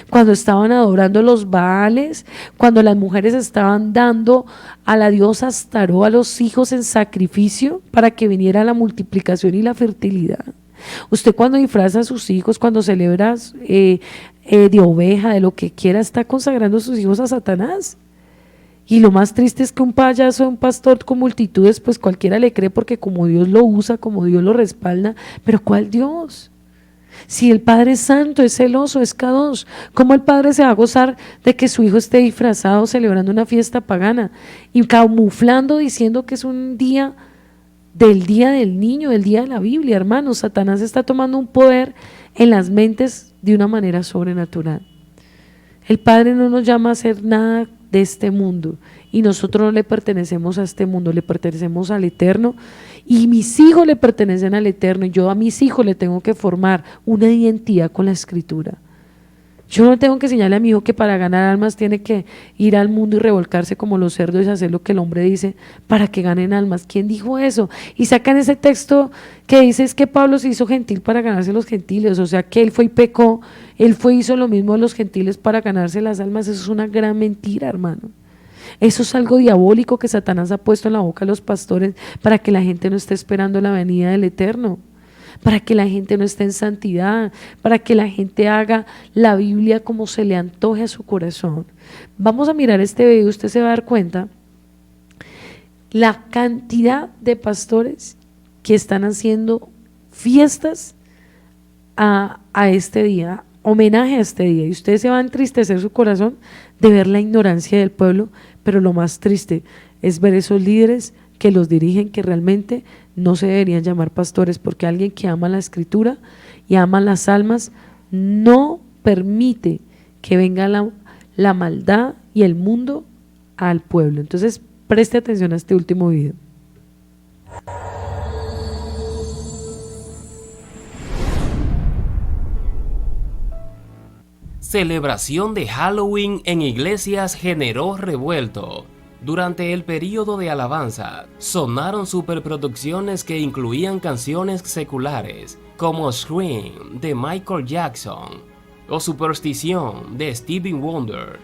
Cuando estaban adorando los Baales, cuando las mujeres estaban dando a la diosa Astaró a los hijos en sacrificio para que viniera la multiplicación y la fertilidad. Usted cuando disfraza a sus hijos, cuando celebra de oveja, de lo que quiera, está consagrando a sus hijos a Satanás. Y lo más triste es que un payaso, un pastor con multitudes, pues cualquiera le cree porque como Dios lo usa, como Dios lo respalda, pero ¿cuál Dios? Si el Padre es santo, es celoso, es Kadosh, ¿cómo el Padre se va a gozar de que su hijo esté disfrazado celebrando una fiesta pagana y camuflando diciendo que es un día del niño, del día de la Biblia? Hermanos, Satanás está tomando un poder en las mentes de una manera sobrenatural. El Padre no nos llama a hacer nada de este mundo y nosotros no le pertenecemos a este mundo, le pertenecemos al Eterno y mis hijos le pertenecen al Eterno y yo a mis hijos le tengo que formar una identidad con la Escritura. Yo no tengo que enseñarle a mi hijo que para ganar almas tiene que ir al mundo y revolcarse como los cerdos y hacer lo que el hombre dice para que ganen almas. ¿Quién dijo eso? Y sacan ese texto que dice es que Pablo se hizo gentil para ganarse los gentiles, o sea que él fue y pecó, él fue y hizo lo mismo a los gentiles para ganarse las almas. Eso es una gran mentira, hermano. Eso es algo diabólico que Satanás ha puesto en la boca de los pastores para que la gente no esté esperando la venida del Eterno, para que la gente no esté en santidad, para que la gente haga la Biblia como se le antoje a su corazón. Vamos a mirar este video, usted se va a dar cuenta la cantidad de pastores que están haciendo fiestas a este día, homenaje a este día, y usted se va a entristecer su corazón de ver la ignorancia del pueblo, pero lo más triste es ver esos líderes que los dirigen que realmente no se deberían llamar pastores, porque alguien que ama la Escritura y ama las almas no permite que venga la maldad y el mundo al pueblo. Entonces preste atención a este último video. Celebración de Halloween en iglesias generó revuelto. Durante el período de alabanza, sonaron superproducciones que incluían canciones seculares como Scream de Michael Jackson o Superstición de Stevie Wonder.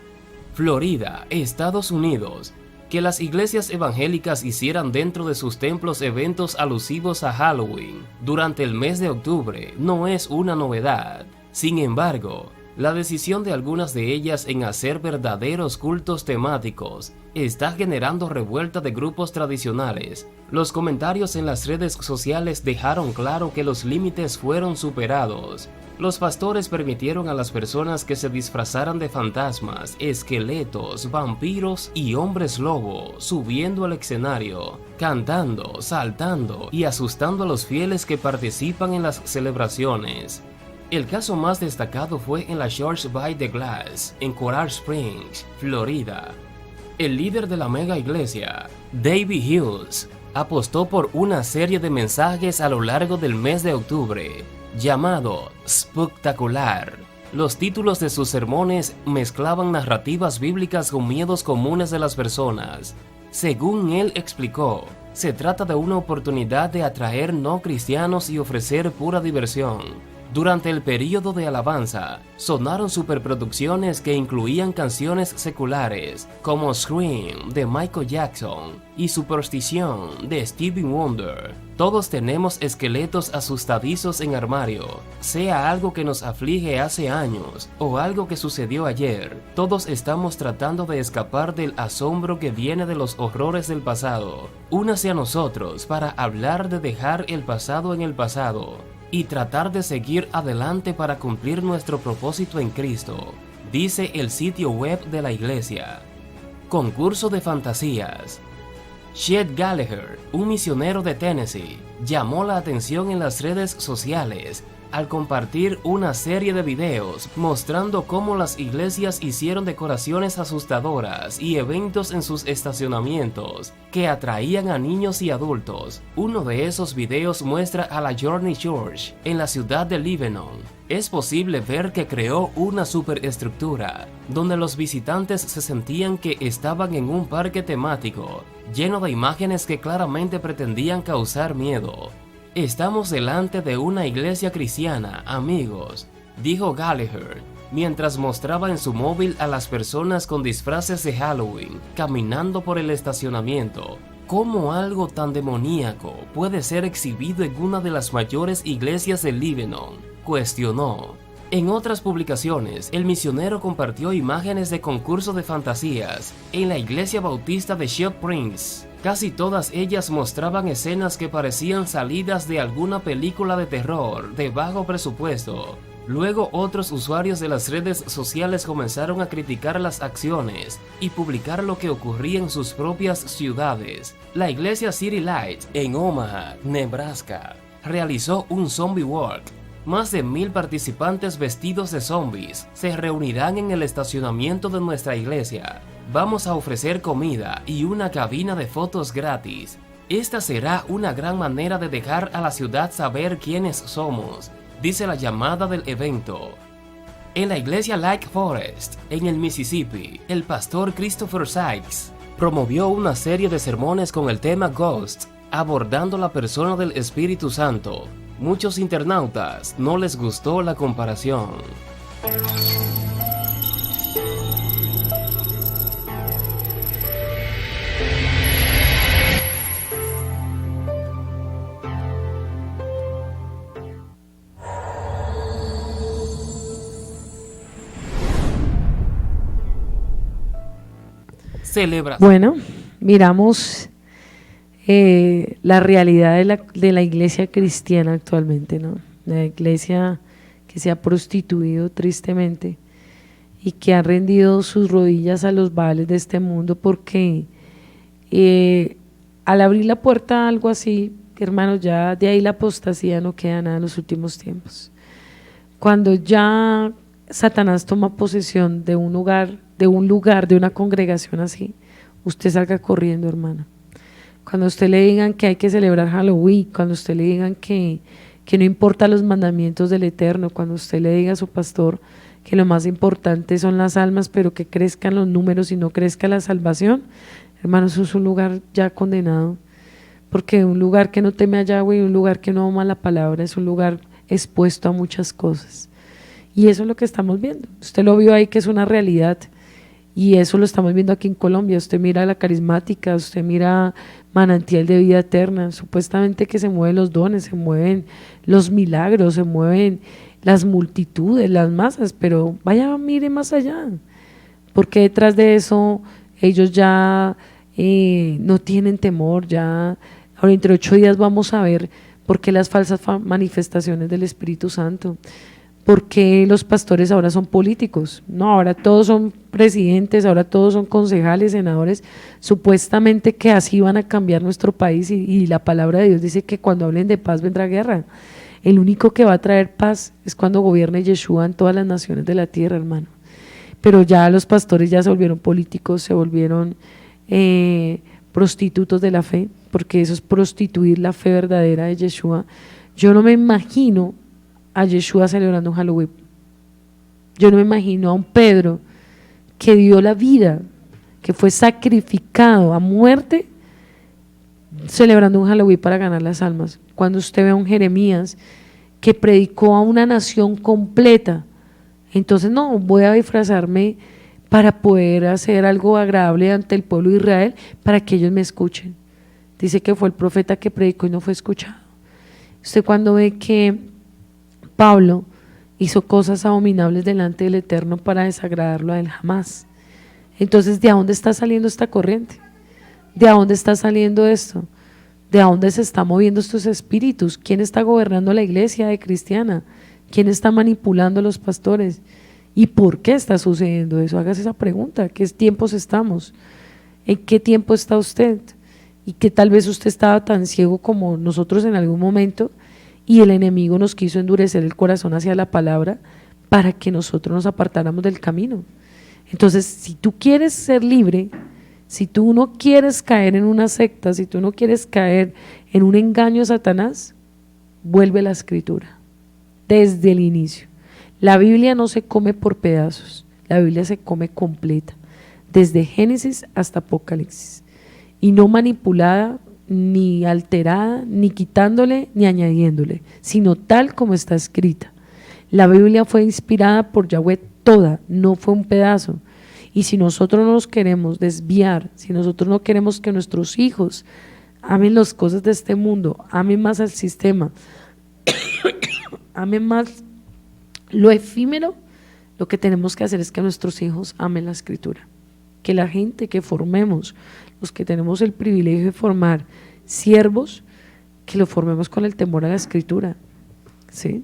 Florida, Estados Unidos. Que las iglesias evangélicas hicieran dentro de sus templos eventos alusivos a Halloween durante el mes de octubre no es una novedad. Sin embargo, la decisión de algunas de ellas en hacer verdaderos cultos temáticos está generando revuelta de grupos tradicionales. Los comentarios en las redes sociales dejaron claro que los límites fueron superados. Los pastores permitieron a las personas que se disfrazaran de fantasmas, esqueletos, vampiros y hombres lobo subiendo al escenario, cantando, saltando y asustando a los fieles que participan en las celebraciones. El caso más destacado fue en la Church by the Glass, en Coral Springs, Florida. El líder de la mega iglesia, David Hughes, apostó por una serie de mensajes a lo largo del mes de octubre, llamado Spooktacular. Los títulos de sus sermones mezclaban narrativas bíblicas con miedos comunes de las personas. Según él explicó, se trata de una oportunidad de atraer no cristianos y ofrecer pura diversión. Durante el período de alabanza, sonaron superproducciones que incluían canciones seculares como Scream de Michael Jackson y Superstición de Stevie Wonder. Todos tenemos esqueletos asustadizos en armario, sea algo que nos aflige hace años o algo que sucedió ayer. Todos estamos tratando de escapar del asombro que viene de los horrores del pasado. Únase a nosotros para hablar de dejar el pasado en el pasado y tratar de seguir adelante para cumplir nuestro propósito en Cristo, dice el sitio web de la iglesia. Concurso de fantasías. Chet Gallagher, un misionero de Tennessee, llamó la atención en las redes sociales al compartir una serie de videos mostrando cómo las iglesias hicieron decoraciones asustadoras y eventos en sus estacionamientos que atraían a niños y adultos. Uno de esos videos muestra a la Journey Church en la ciudad de Lebanon. Es posible ver que creó una superestructura donde los visitantes se sentían que estaban en un parque temático lleno de imágenes que claramente pretendían causar miedo. Estamos delante de una iglesia cristiana, amigos, dijo Gallagher, mientras mostraba en su móvil a las personas con disfraces de Halloween caminando por el estacionamiento. ¿Cómo algo tan demoníaco puede ser exhibido en una de las mayores iglesias de Lebanon?, cuestionó. En otras publicaciones, el misionero compartió imágenes de concurso de fantasías en la iglesia bautista de Shell Prince. Casi todas ellas mostraban escenas que parecían salidas de alguna película de terror de bajo presupuesto. Luego otros usuarios de las redes sociales comenzaron a criticar las acciones y publicar lo que ocurría en sus propias ciudades. La iglesia City Light en Omaha, Nebraska, realizó un zombie walk. Más de 1000 participantes vestidos de zombies se reunirán en el estacionamiento de nuestra iglesia. Vamos a ofrecer comida y una cabina de fotos gratis. Esta será una gran manera de dejar a la ciudad saber quiénes somos, dice la llamada del evento. En la iglesia Lake Forest, en el Mississippi, el pastor Christopher Sykes promovió una serie de sermones con el tema Ghost, abordando la persona del Espíritu Santo. Muchos internautas no les gustó la comparación. Bueno, miramos la realidad de la iglesia cristiana actualmente, ¿no? La iglesia que se ha prostituido tristemente y que ha rendido sus rodillas a los baales de este mundo, porque al abrir la puerta a algo así, hermanos, ya de ahí la apostasía no queda nada en los últimos tiempos. Cuando ya Satanás toma posesión de un lugar, de una congregación así, usted salga corriendo, hermano. Cuando a usted le digan que hay que celebrar Halloween, cuando a usted le digan que no importa los mandamientos del Eterno, cuando usted le diga a su pastor que lo más importante son las almas, pero que crezcan los números y no crezca la salvación, hermano, eso es un lugar ya condenado, porque un lugar que no teme a Yahweh, un lugar que no ama la palabra, es un lugar expuesto a muchas cosas. Y eso es lo que estamos viendo. Usted lo vio ahí, que es una realidad. Y eso lo estamos viendo aquí en Colombia. Usted mira la carismática, usted mira Manantial de Vida Eterna, supuestamente que se mueven los dones, se mueven los milagros, se mueven las multitudes, las masas, pero vaya, mire más allá, porque detrás de eso ellos ya no tienen temor. Ya ahora entre 8 días vamos a ver por qué las falsas manifestaciones del Espíritu Santo. ¿Por qué los pastores ahora son políticos? No, ahora todos son presidentes, ahora todos son concejales, senadores, supuestamente que así van a cambiar nuestro país, y la palabra de Dios dice que cuando hablen de paz vendrá guerra. El único que va a traer paz es cuando gobierne Yeshua en todas las naciones de la tierra, hermano. pero ya los pastores ya se volvieron políticos, se volvieron prostitutos de la fe, porque eso es prostituir la fe verdadera de Yeshua. Yo no me imagino a Yeshua celebrando un Halloween. Yo no me imagino a un Pedro que dio la vida, que fue sacrificado a muerte, celebrando un Halloween para ganar las almas. Cuando usted ve a un Jeremías que predicó a una nación completa, entonces no, voy a disfrazarme para poder hacer algo agradable ante el pueblo de Israel, para que ellos me escuchen. Dice que fue el profeta que predicó y no fue escuchado. Usted cuando ve que Pablo hizo cosas abominables delante del Eterno para desagradarlo a él, jamás. Entonces, ¿de dónde está saliendo esta corriente? ¿De dónde está saliendo esto? ¿De dónde se están moviendo estos espíritus? ¿Quién está gobernando la iglesia de cristiana? ¿Quién está manipulando a los pastores? ¿Y por qué está sucediendo eso? Hágase esa pregunta. ¿Qué tiempos estamos? ¿En qué tiempo está usted? Y que tal vez usted estaba tan ciego como nosotros en algún momento, y el enemigo nos quiso endurecer el corazón hacia la palabra para que nosotros nos apartáramos del camino. Entonces, si tú quieres ser libre, si tú no quieres caer en una secta, si tú no quieres caer en un engaño de Satanás, vuelve a la escritura desde el inicio. La Biblia no se come por pedazos, la Biblia se come completa, desde Génesis hasta Apocalipsis, y no manipulada, ni alterada, ni quitándole, ni añadiéndole, sino tal como está escrita. La Biblia fue inspirada por Yahweh toda, no fue un pedazo. Y si nosotros no nos queremos desviar, si nosotros no queremos que nuestros hijos amen las cosas de este mundo, amen más al sistema, amen más lo efímero, lo que tenemos que hacer es que nuestros hijos amen la escritura. Que la gente que formemos, los que tenemos el privilegio de formar siervos, que lo formemos con el temor a la escritura, ¿sí?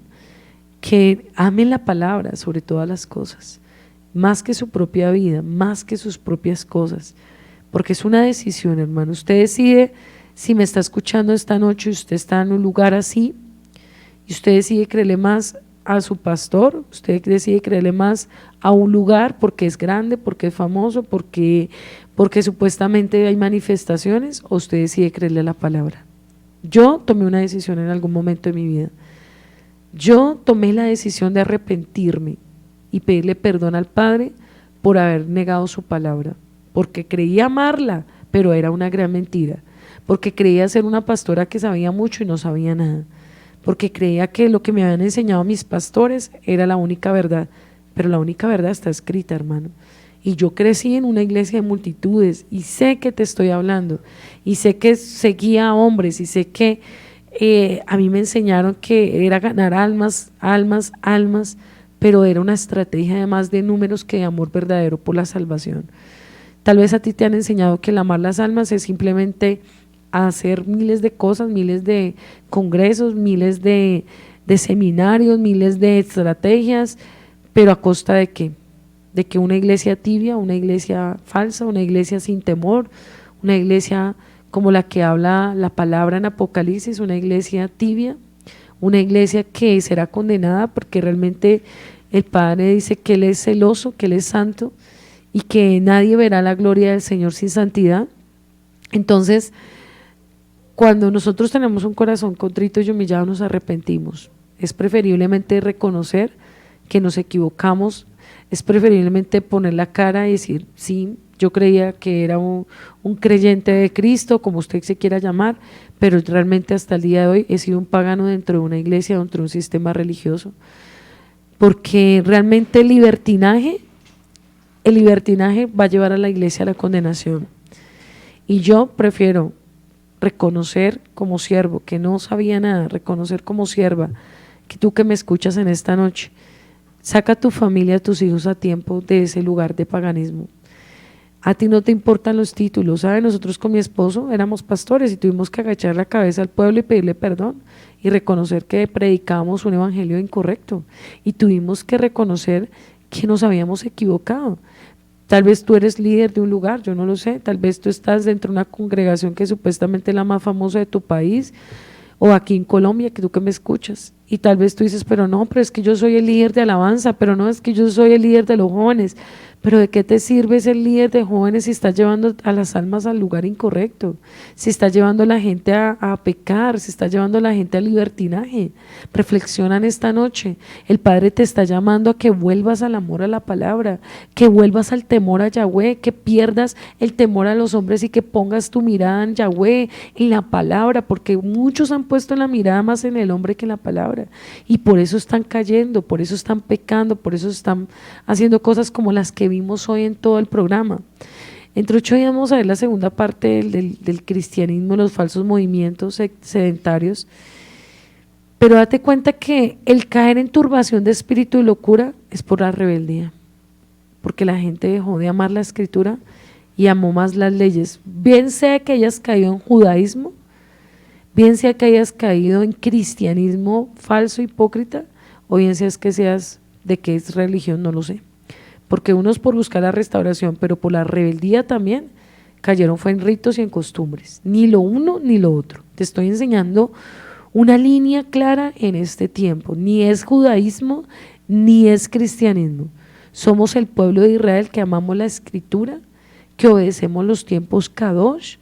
Que amen la palabra sobre todas las cosas, más que su propia vida, más que sus propias cosas, porque es una decisión, hermano. Usted decide, si me está escuchando esta noche, usted está en un lugar así, y usted decide creerle más a su pastor, usted decide creerle más a un lugar porque es grande, porque es famoso, porque supuestamente hay manifestaciones, o usted decide creerle a la palabra. Yo tomé una decisión en algún momento de mi vida. Yo tomé la decisión de arrepentirme y pedirle perdón al Padre por haber negado su palabra, porque creía amarla, pero era una gran mentira, porque creía ser una pastora que sabía mucho y no sabía nada, porque creía que lo que me habían enseñado mis pastores era la única verdad, pero la única verdad está escrita, hermano. Y yo crecí en una iglesia de multitudes y sé que te estoy hablando, y sé que seguía a hombres, y sé que a mí me enseñaron que era ganar almas, pero era una estrategia de más de números que de amor verdadero por la salvación. Tal vez a ti te han enseñado que el amar las almas es simplemente hacer miles de cosas, miles de congresos, miles de seminarios, miles de estrategias, pero ¿a costa de qué? De que una iglesia tibia, una iglesia falsa, una iglesia sin temor, una iglesia como la que habla la palabra en Apocalipsis, una iglesia tibia, una iglesia que será condenada porque realmente el Padre dice que Él es celoso, que Él es santo y que nadie verá la gloria del Señor sin santidad. Entonces, cuando nosotros tenemos un corazón contrito y humillado, nos arrepentimos. Es preferiblemente reconocer que nos equivocamos, es preferiblemente poner la cara y decir, sí, yo creía que era un creyente de Cristo, como usted se quiera llamar, pero realmente hasta el día de hoy he sido un pagano dentro de una iglesia, dentro de un sistema religioso, porque realmente el libertinaje va a llevar a la iglesia a la condenación. Y yo prefiero reconocer como siervo, que no sabía nada, reconocer como sierva, que tú que me escuchas en esta noche, saca a tu familia, a tus hijos a tiempo de ese lugar de paganismo. A ti no te importan los títulos, ¿sabes? Nosotros con mi esposo éramos pastores y tuvimos que agachar la cabeza al pueblo y pedirle perdón y reconocer que predicábamos un evangelio incorrecto, y tuvimos que reconocer que nos habíamos equivocado. Tal vez tú eres líder de un lugar, yo no lo sé, tal vez tú estás dentro de una congregación que supuestamente es la más famosa de tu país, o aquí en Colombia, que tú que me escuchas, Y tal vez tú dices, pero no, pero es que yo soy el líder de alabanza, pero no, es que yo soy el líder de los jóvenes. Pero ¿de qué te sirve ser líder de jóvenes si estás llevando a las almas al lugar incorrecto? Si estás llevando a la gente a pecar, si estás llevando a la gente al libertinaje. Reflexionan esta noche. El Padre te está llamando a que vuelvas al amor a la palabra, que vuelvas al temor a Yahweh, que pierdas el temor a los hombres y que pongas tu mirada en Yahweh, en la palabra, porque muchos han puesto la mirada más en el hombre que en la palabra. Y por eso están cayendo, por eso están pecando, por eso están haciendo cosas como las que vimos hoy en todo el programa. Entre 8 días vamos a ver la segunda parte del cristianismo, los falsos movimientos sedentarios, pero date cuenta que el caer en turbación de espíritu y locura es por la rebeldía, porque la gente dejó de amar la escritura y amó más las leyes, bien sea que hayas caído en judaísmo, bien sea que hayas caído en cristianismo falso, hipócrita, o bien sea que seas de qué es religión, no lo sé. Porque unos por buscar la restauración, pero por la rebeldía también cayeron fue en ritos y en costumbres, ni lo uno ni lo otro. Te estoy enseñando una línea clara en este tiempo, ni es judaísmo ni es cristianismo. Somos el pueblo de Israel que amamos la escritura, que obedecemos los tiempos Kadosh,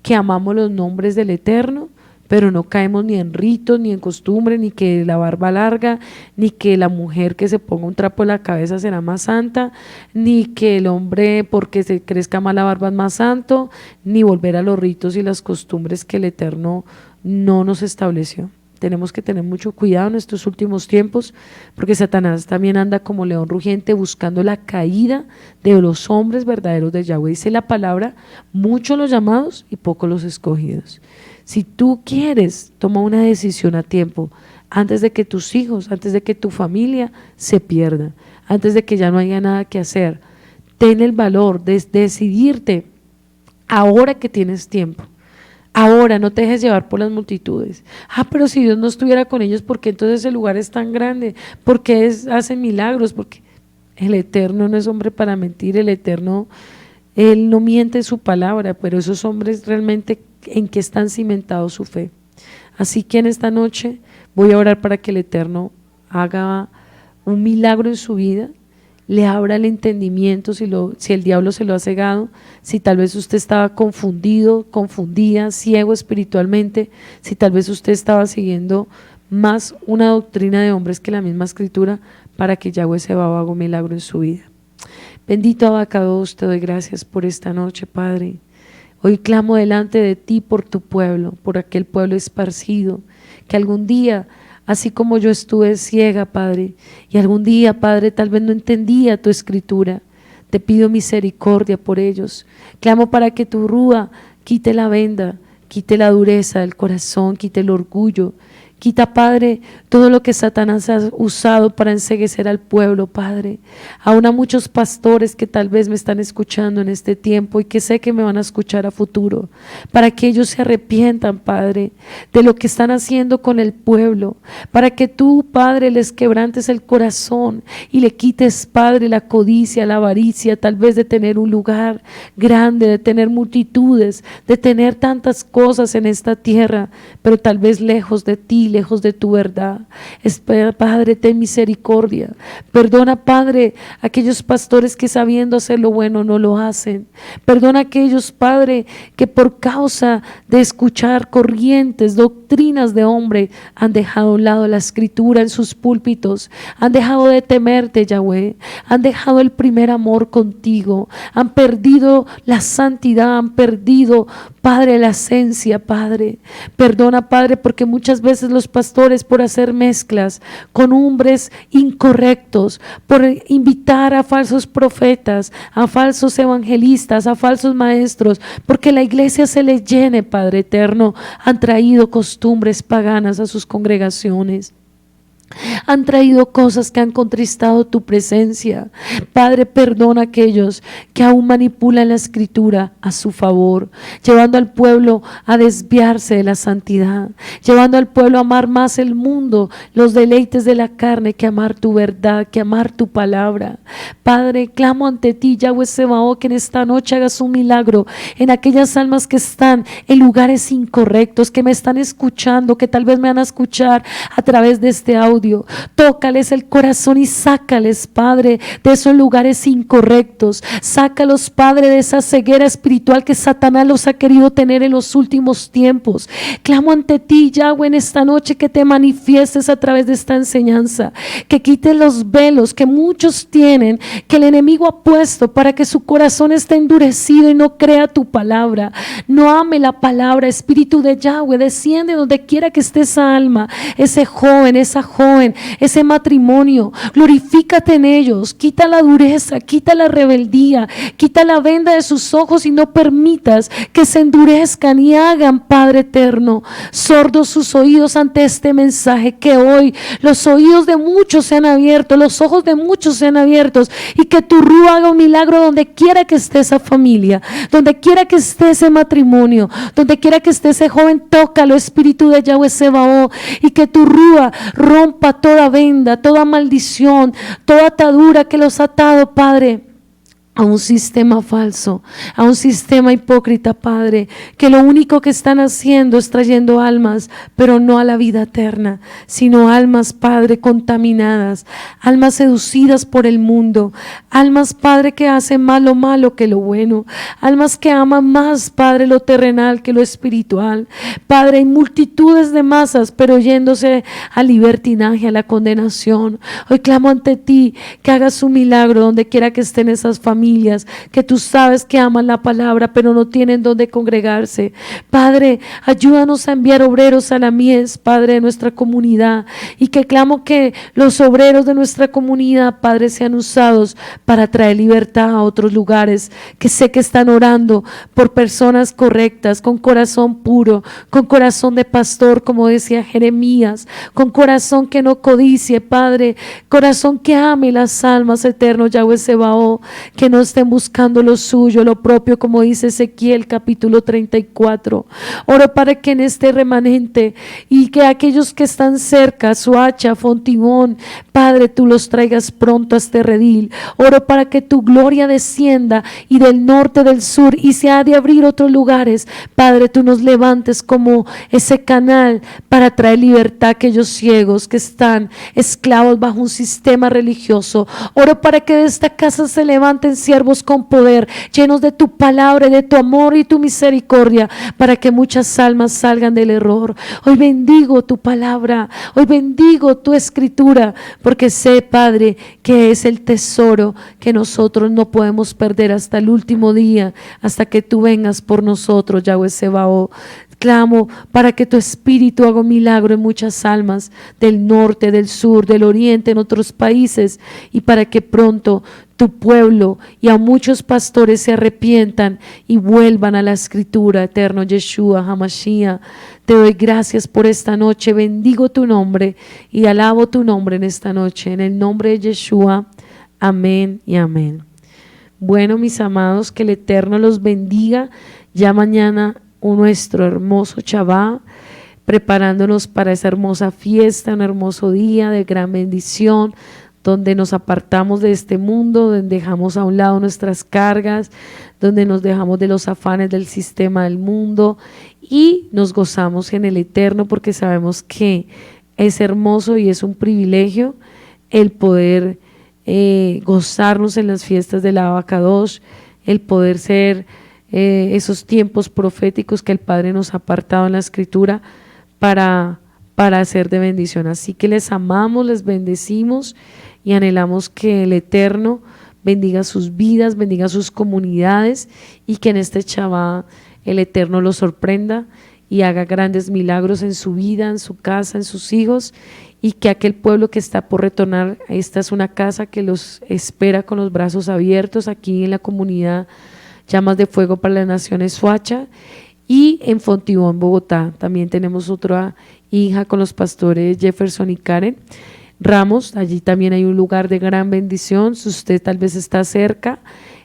que amamos los nombres del Eterno, pero no caemos ni en ritos, ni en costumbres, ni que la barba larga, ni que la mujer que se ponga un trapo en la cabeza será más santa, ni que el hombre porque se crezca más la barba es más santo, ni volver a los ritos y las costumbres que el Eterno no nos estableció. Tenemos que tener mucho cuidado en estos últimos tiempos, porque Satanás también anda como león rugiente buscando la caída de los hombres verdaderos de Yahweh. Dice la palabra, muchos los llamados y pocos los escogidos. Si tú quieres, toma una decisión a tiempo, antes de que tus hijos, antes de que tu familia se pierda, antes de que ya no haya nada que hacer. Ten el valor de decidirte ahora que tienes tiempo. Ahora, no te dejes llevar por las multitudes. Pero si Dios no estuviera con ellos, ¿por qué entonces el lugar es tan grande? ¿Por qué hacen milagros? Porque el Eterno no es hombre para mentir, el Eterno, Él no miente su palabra, pero esos hombres realmente en que están cimentados su fe. Así que en esta noche voy a orar para que el Eterno haga un milagro en su vida, le abra el entendimiento si el diablo se lo ha cegado, si tal vez usted estaba confundido, confundida, ciego espiritualmente, si tal vez usted estaba siguiendo más una doctrina de hombres que la misma escritura, para que Yahweh se haga un milagro en su vida. Bendito Abacados, te doy gracias por esta noche, Padre. Hoy clamo delante de ti por tu pueblo, por aquel pueblo esparcido, que algún día, así como yo estuve ciega, Padre, y algún día, Padre, tal vez no entendía tu escritura, te pido misericordia por ellos. Clamo para que tu rúa quite la venda, quite la dureza del corazón, quite el orgullo. Quita, Padre, todo lo que Satanás ha usado para enceguecer al pueblo, Padre. Aún a muchos pastores que tal vez me están escuchando en este tiempo y que sé que me van a escuchar a futuro, para que ellos se arrepientan, Padre, de lo que están haciendo con el pueblo, para que tú, Padre, les quebrantes el corazón y le quites, Padre, la codicia, la avaricia, tal vez de tener un lugar grande, de tener multitudes, de tener tantas cosas en esta tierra, pero tal vez lejos de ti, lejos de tu verdad. Espera, Padre, ten misericordia. Perdona, Padre, aquellos pastores que sabiendo hacer lo bueno no lo hacen. Perdona aquellos, Padre, que por causa de escuchar corrientes, doctrinas de hombre, han dejado a un lado la escritura en sus púlpitos, han dejado de temerte, Yahweh, han dejado el primer amor contigo, han perdido la santidad, han perdido, Padre, la esencia, Padre. Perdona, Padre, porque muchas veces los pastores, por hacer mezclas con hombres incorrectos, por invitar a falsos profetas, a falsos evangelistas, a falsos maestros, porque la iglesia se les llene, Padre eterno, han traído costumbres paganas a sus congregaciones. Han traído cosas que han contristado tu presencia. Padre, perdona a aquellos que aún manipulan la escritura a su favor, llevando al pueblo a desviarse de la santidad, llevando al pueblo a amar más el mundo, los deleites de la carne, que amar tu verdad, que amar tu palabra. Padre, clamo ante ti, Yahweh Sebaot, que en esta noche hagas un milagro en aquellas almas que están en lugares incorrectos, que me están escuchando, que tal vez me van a escuchar a través de este audio. Tócales el corazón y sácales, Padre, de esos lugares incorrectos. Sácalos, Padre, de esa ceguera espiritual que Satanás los ha querido tener en los últimos tiempos. Clamo ante ti, Yahweh, en esta noche, que te manifiestes a través de esta enseñanza, que quites los velos que muchos tienen, que el enemigo ha puesto para que su corazón esté endurecido y no crea tu palabra, no ame la palabra. Espíritu de Yahweh, desciende donde quiera que esté esa alma, ese joven, esa joven, ese matrimonio. Glorifícate en ellos, quita la dureza, quita la rebeldía, quita la venda de sus ojos y no permitas que se endurezcan y hagan, Padre eterno, sordos sus oídos ante este mensaje. Que hoy los oídos de muchos sean abiertos, los ojos de muchos sean abiertos, y que tu Rúa haga un milagro donde quiera que esté esa familia, donde quiera que esté ese matrimonio, donde quiera que esté ese joven. Tócalo, Espíritu de Yahweh Sebaot, y que tu Rúa rompa toda venda, toda maldición, toda atadura que los ha atado, Padre, a un sistema falso, a un sistema hipócrita, Padre, que lo único que están haciendo es trayendo almas, pero no a la vida eterna, sino almas, Padre, contaminadas, almas seducidas por el mundo, almas, Padre, que hacen más lo malo que lo bueno, almas que aman más, Padre, lo terrenal que lo espiritual. Padre, hay multitudes de masas, pero yéndose al libertinaje, a la condenación. Hoy clamo ante ti que hagas un milagro donde quiera que estén esas familias, que tú sabes que aman la palabra, pero no tienen donde congregarse. Padre, ayúdanos a enviar obreros a la mies, Padre, de nuestra comunidad, y que clamo que los obreros de nuestra comunidad, Padre, sean usados para traer libertad a otros lugares, que sé que están orando por personas correctas, con corazón puro, con corazón de pastor, como decía Jeremías, con corazón que no codicie, Padre, corazón que ame las almas, eterno Yahweh Sebaot, que no estén buscando lo suyo, lo propio, como dice Ezequiel capítulo 34. Oro para que en este remanente, y que aquellos que están cerca, Suacha, Fontibón, Padre, tú los traigas pronto a este redil. Oro para que tu gloria descienda, y del norte, del sur, y se ha de abrir otros lugares. Padre, tú nos levantes como ese canal para traer libertad a aquellos ciegos que están esclavos bajo un sistema religioso. Oro para que de esta casa se levanten siervos con poder, llenos de tu palabra, de tu amor y tu misericordia, para que muchas almas salgan del error. Hoy bendigo tu palabra, hoy bendigo tu escritura, porque sé, Padre, que es el tesoro que nosotros no podemos perder hasta el último día, hasta que tú vengas por nosotros, Yahweh Sebaot. Clamo para que tu espíritu haga un milagro en muchas almas del norte, del sur, del oriente, en otros países, y para que pronto tu pueblo y a muchos pastores se arrepientan y vuelvan a la escritura. Eterno Yeshua HaMashiach, te doy gracias por esta noche, bendigo tu nombre y alabo tu nombre en esta noche, en el nombre de Yeshua, amén y amén. Bueno, mis amados, que el Eterno los bendiga. Ya mañana nuestro hermoso Shabbat, preparándonos para esa hermosa fiesta, un hermoso día de gran bendición, donde nos apartamos de este mundo, donde dejamos a un lado nuestras cargas, donde nos dejamos de los afanes del sistema del mundo y nos gozamos en el Eterno, porque sabemos que es hermoso y es un privilegio el poder gozarnos en las fiestas del Abacadosh, el poder ser esos tiempos proféticos que el Padre nos ha apartado en la Escritura para hacer de bendición. Así que les amamos, les bendecimos y anhelamos que el Eterno bendiga sus vidas, bendiga sus comunidades, y que en este Shabbat el Eterno los sorprenda y haga grandes milagros en su vida, en su casa, en sus hijos, y que aquel pueblo que está por retornar, esta es una casa que los espera con los brazos abiertos aquí en la comunidad Llamas de Fuego para las Naciones Suacha, y en Fontibón, Bogotá, también tenemos otra hija con los pastores Jefferson y Karen. Ramos, allí también hay un lugar de gran bendición. Si usted tal vez está cerca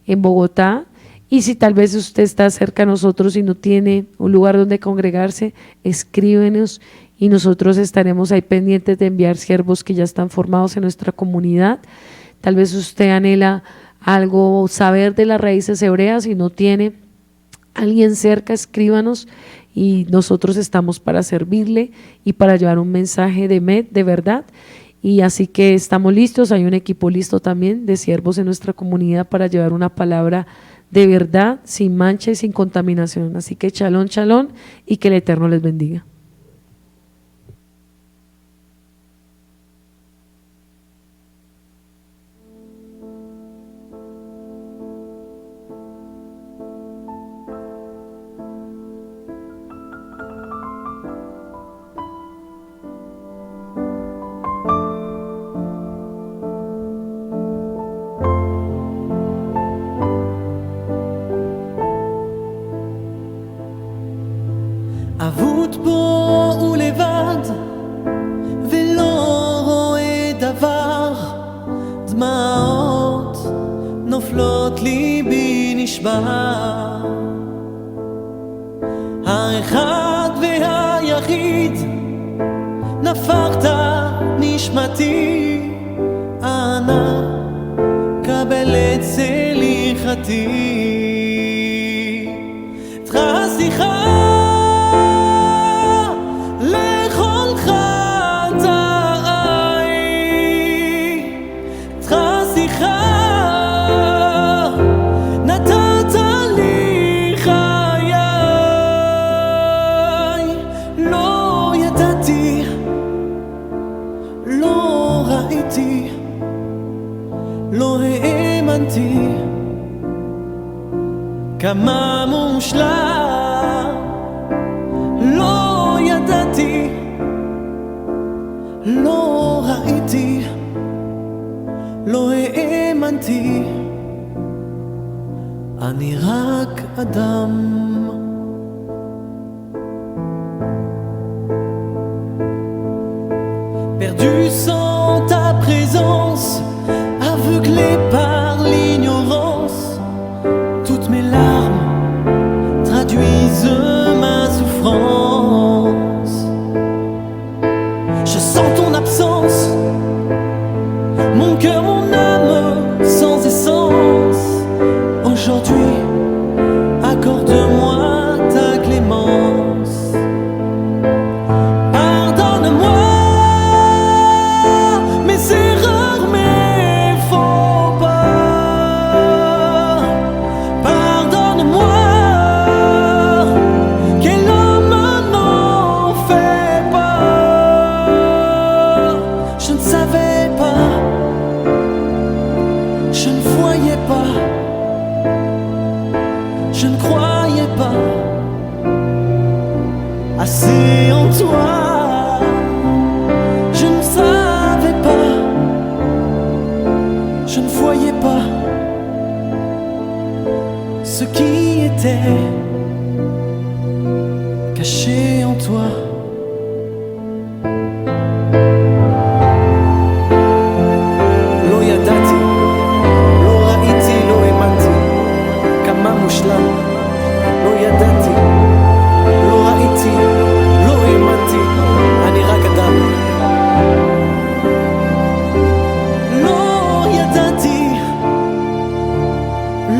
en Bogotá, y si tal vez usted está cerca a nosotros y no tiene un lugar donde congregarse, escríbenos y nosotros estaremos ahí pendientes de enviar siervos que ya están formados en nuestra comunidad. Tal vez usted anhela algo, saber de las raíces hebreas y no tiene alguien cerca, escríbanos y nosotros estamos para servirle y para llevar un mensaje de verdad. Y así que estamos listos, hay un equipo listo también de siervos en nuestra comunidad para llevar una palabra de verdad, sin mancha y sin contaminación. Así que shalom, shalom y que el Eterno les bendiga. אבוד בו ולבד ולא רואה דבר, דמעות נופלות ליבי נשבר. האחד והיחיד נפחת נשמתי, אנא קבל את סליחתי. תחי סליחה כמה מושלם, לא ידעתי, לא ראיתי, לא האמנתי, אני רק אדם. Perdu sans ta présence, aveuglé par l'ignorance, toutes mes larmes traduisent ma souffrance. Je sens ton absence, mon cœur, mon âme sans essence. Aujourd'hui, accorde-moi ta clémence. Pardonne-moi mes erreurs, mes faux pas. Pardonne-moi, quel homme n'en fait pas. Je ne savais pas, je ne voyais pas, je ne croyais pas assez en toi. Je ne savais pas, je ne voyais pas ce qui était caché en toi. לא ידעתי, לא ראיתי, לא האמנתי, כמה מושלם. לא ידעתי, לא ראיתי, לא האמנתי, אני רק אדם. לא ידעתי,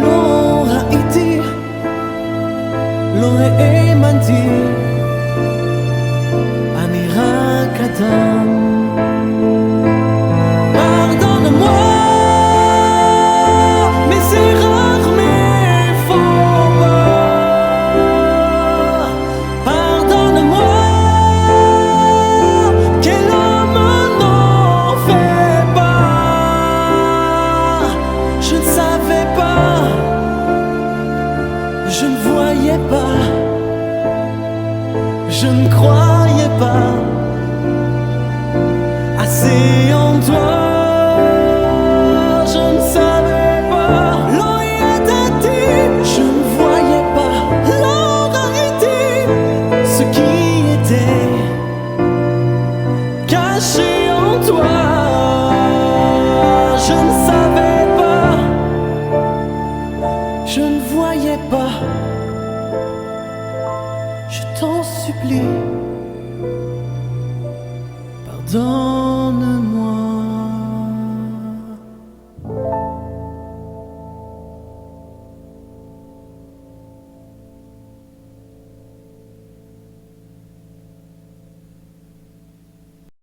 לא ראיתי, לא האמנתי, אני רק אדם. Pardonne-moi mes erreurs, mes faux pas. Pardonne-moi, quel homme n'en fait pas. Je ne savais pas, je ne voyais pas, je ne croyais pas assez en toi. Je ne savais pas, lo yadati, je ne voyais pas, lo raïti, ce qui était caché en toi. je ne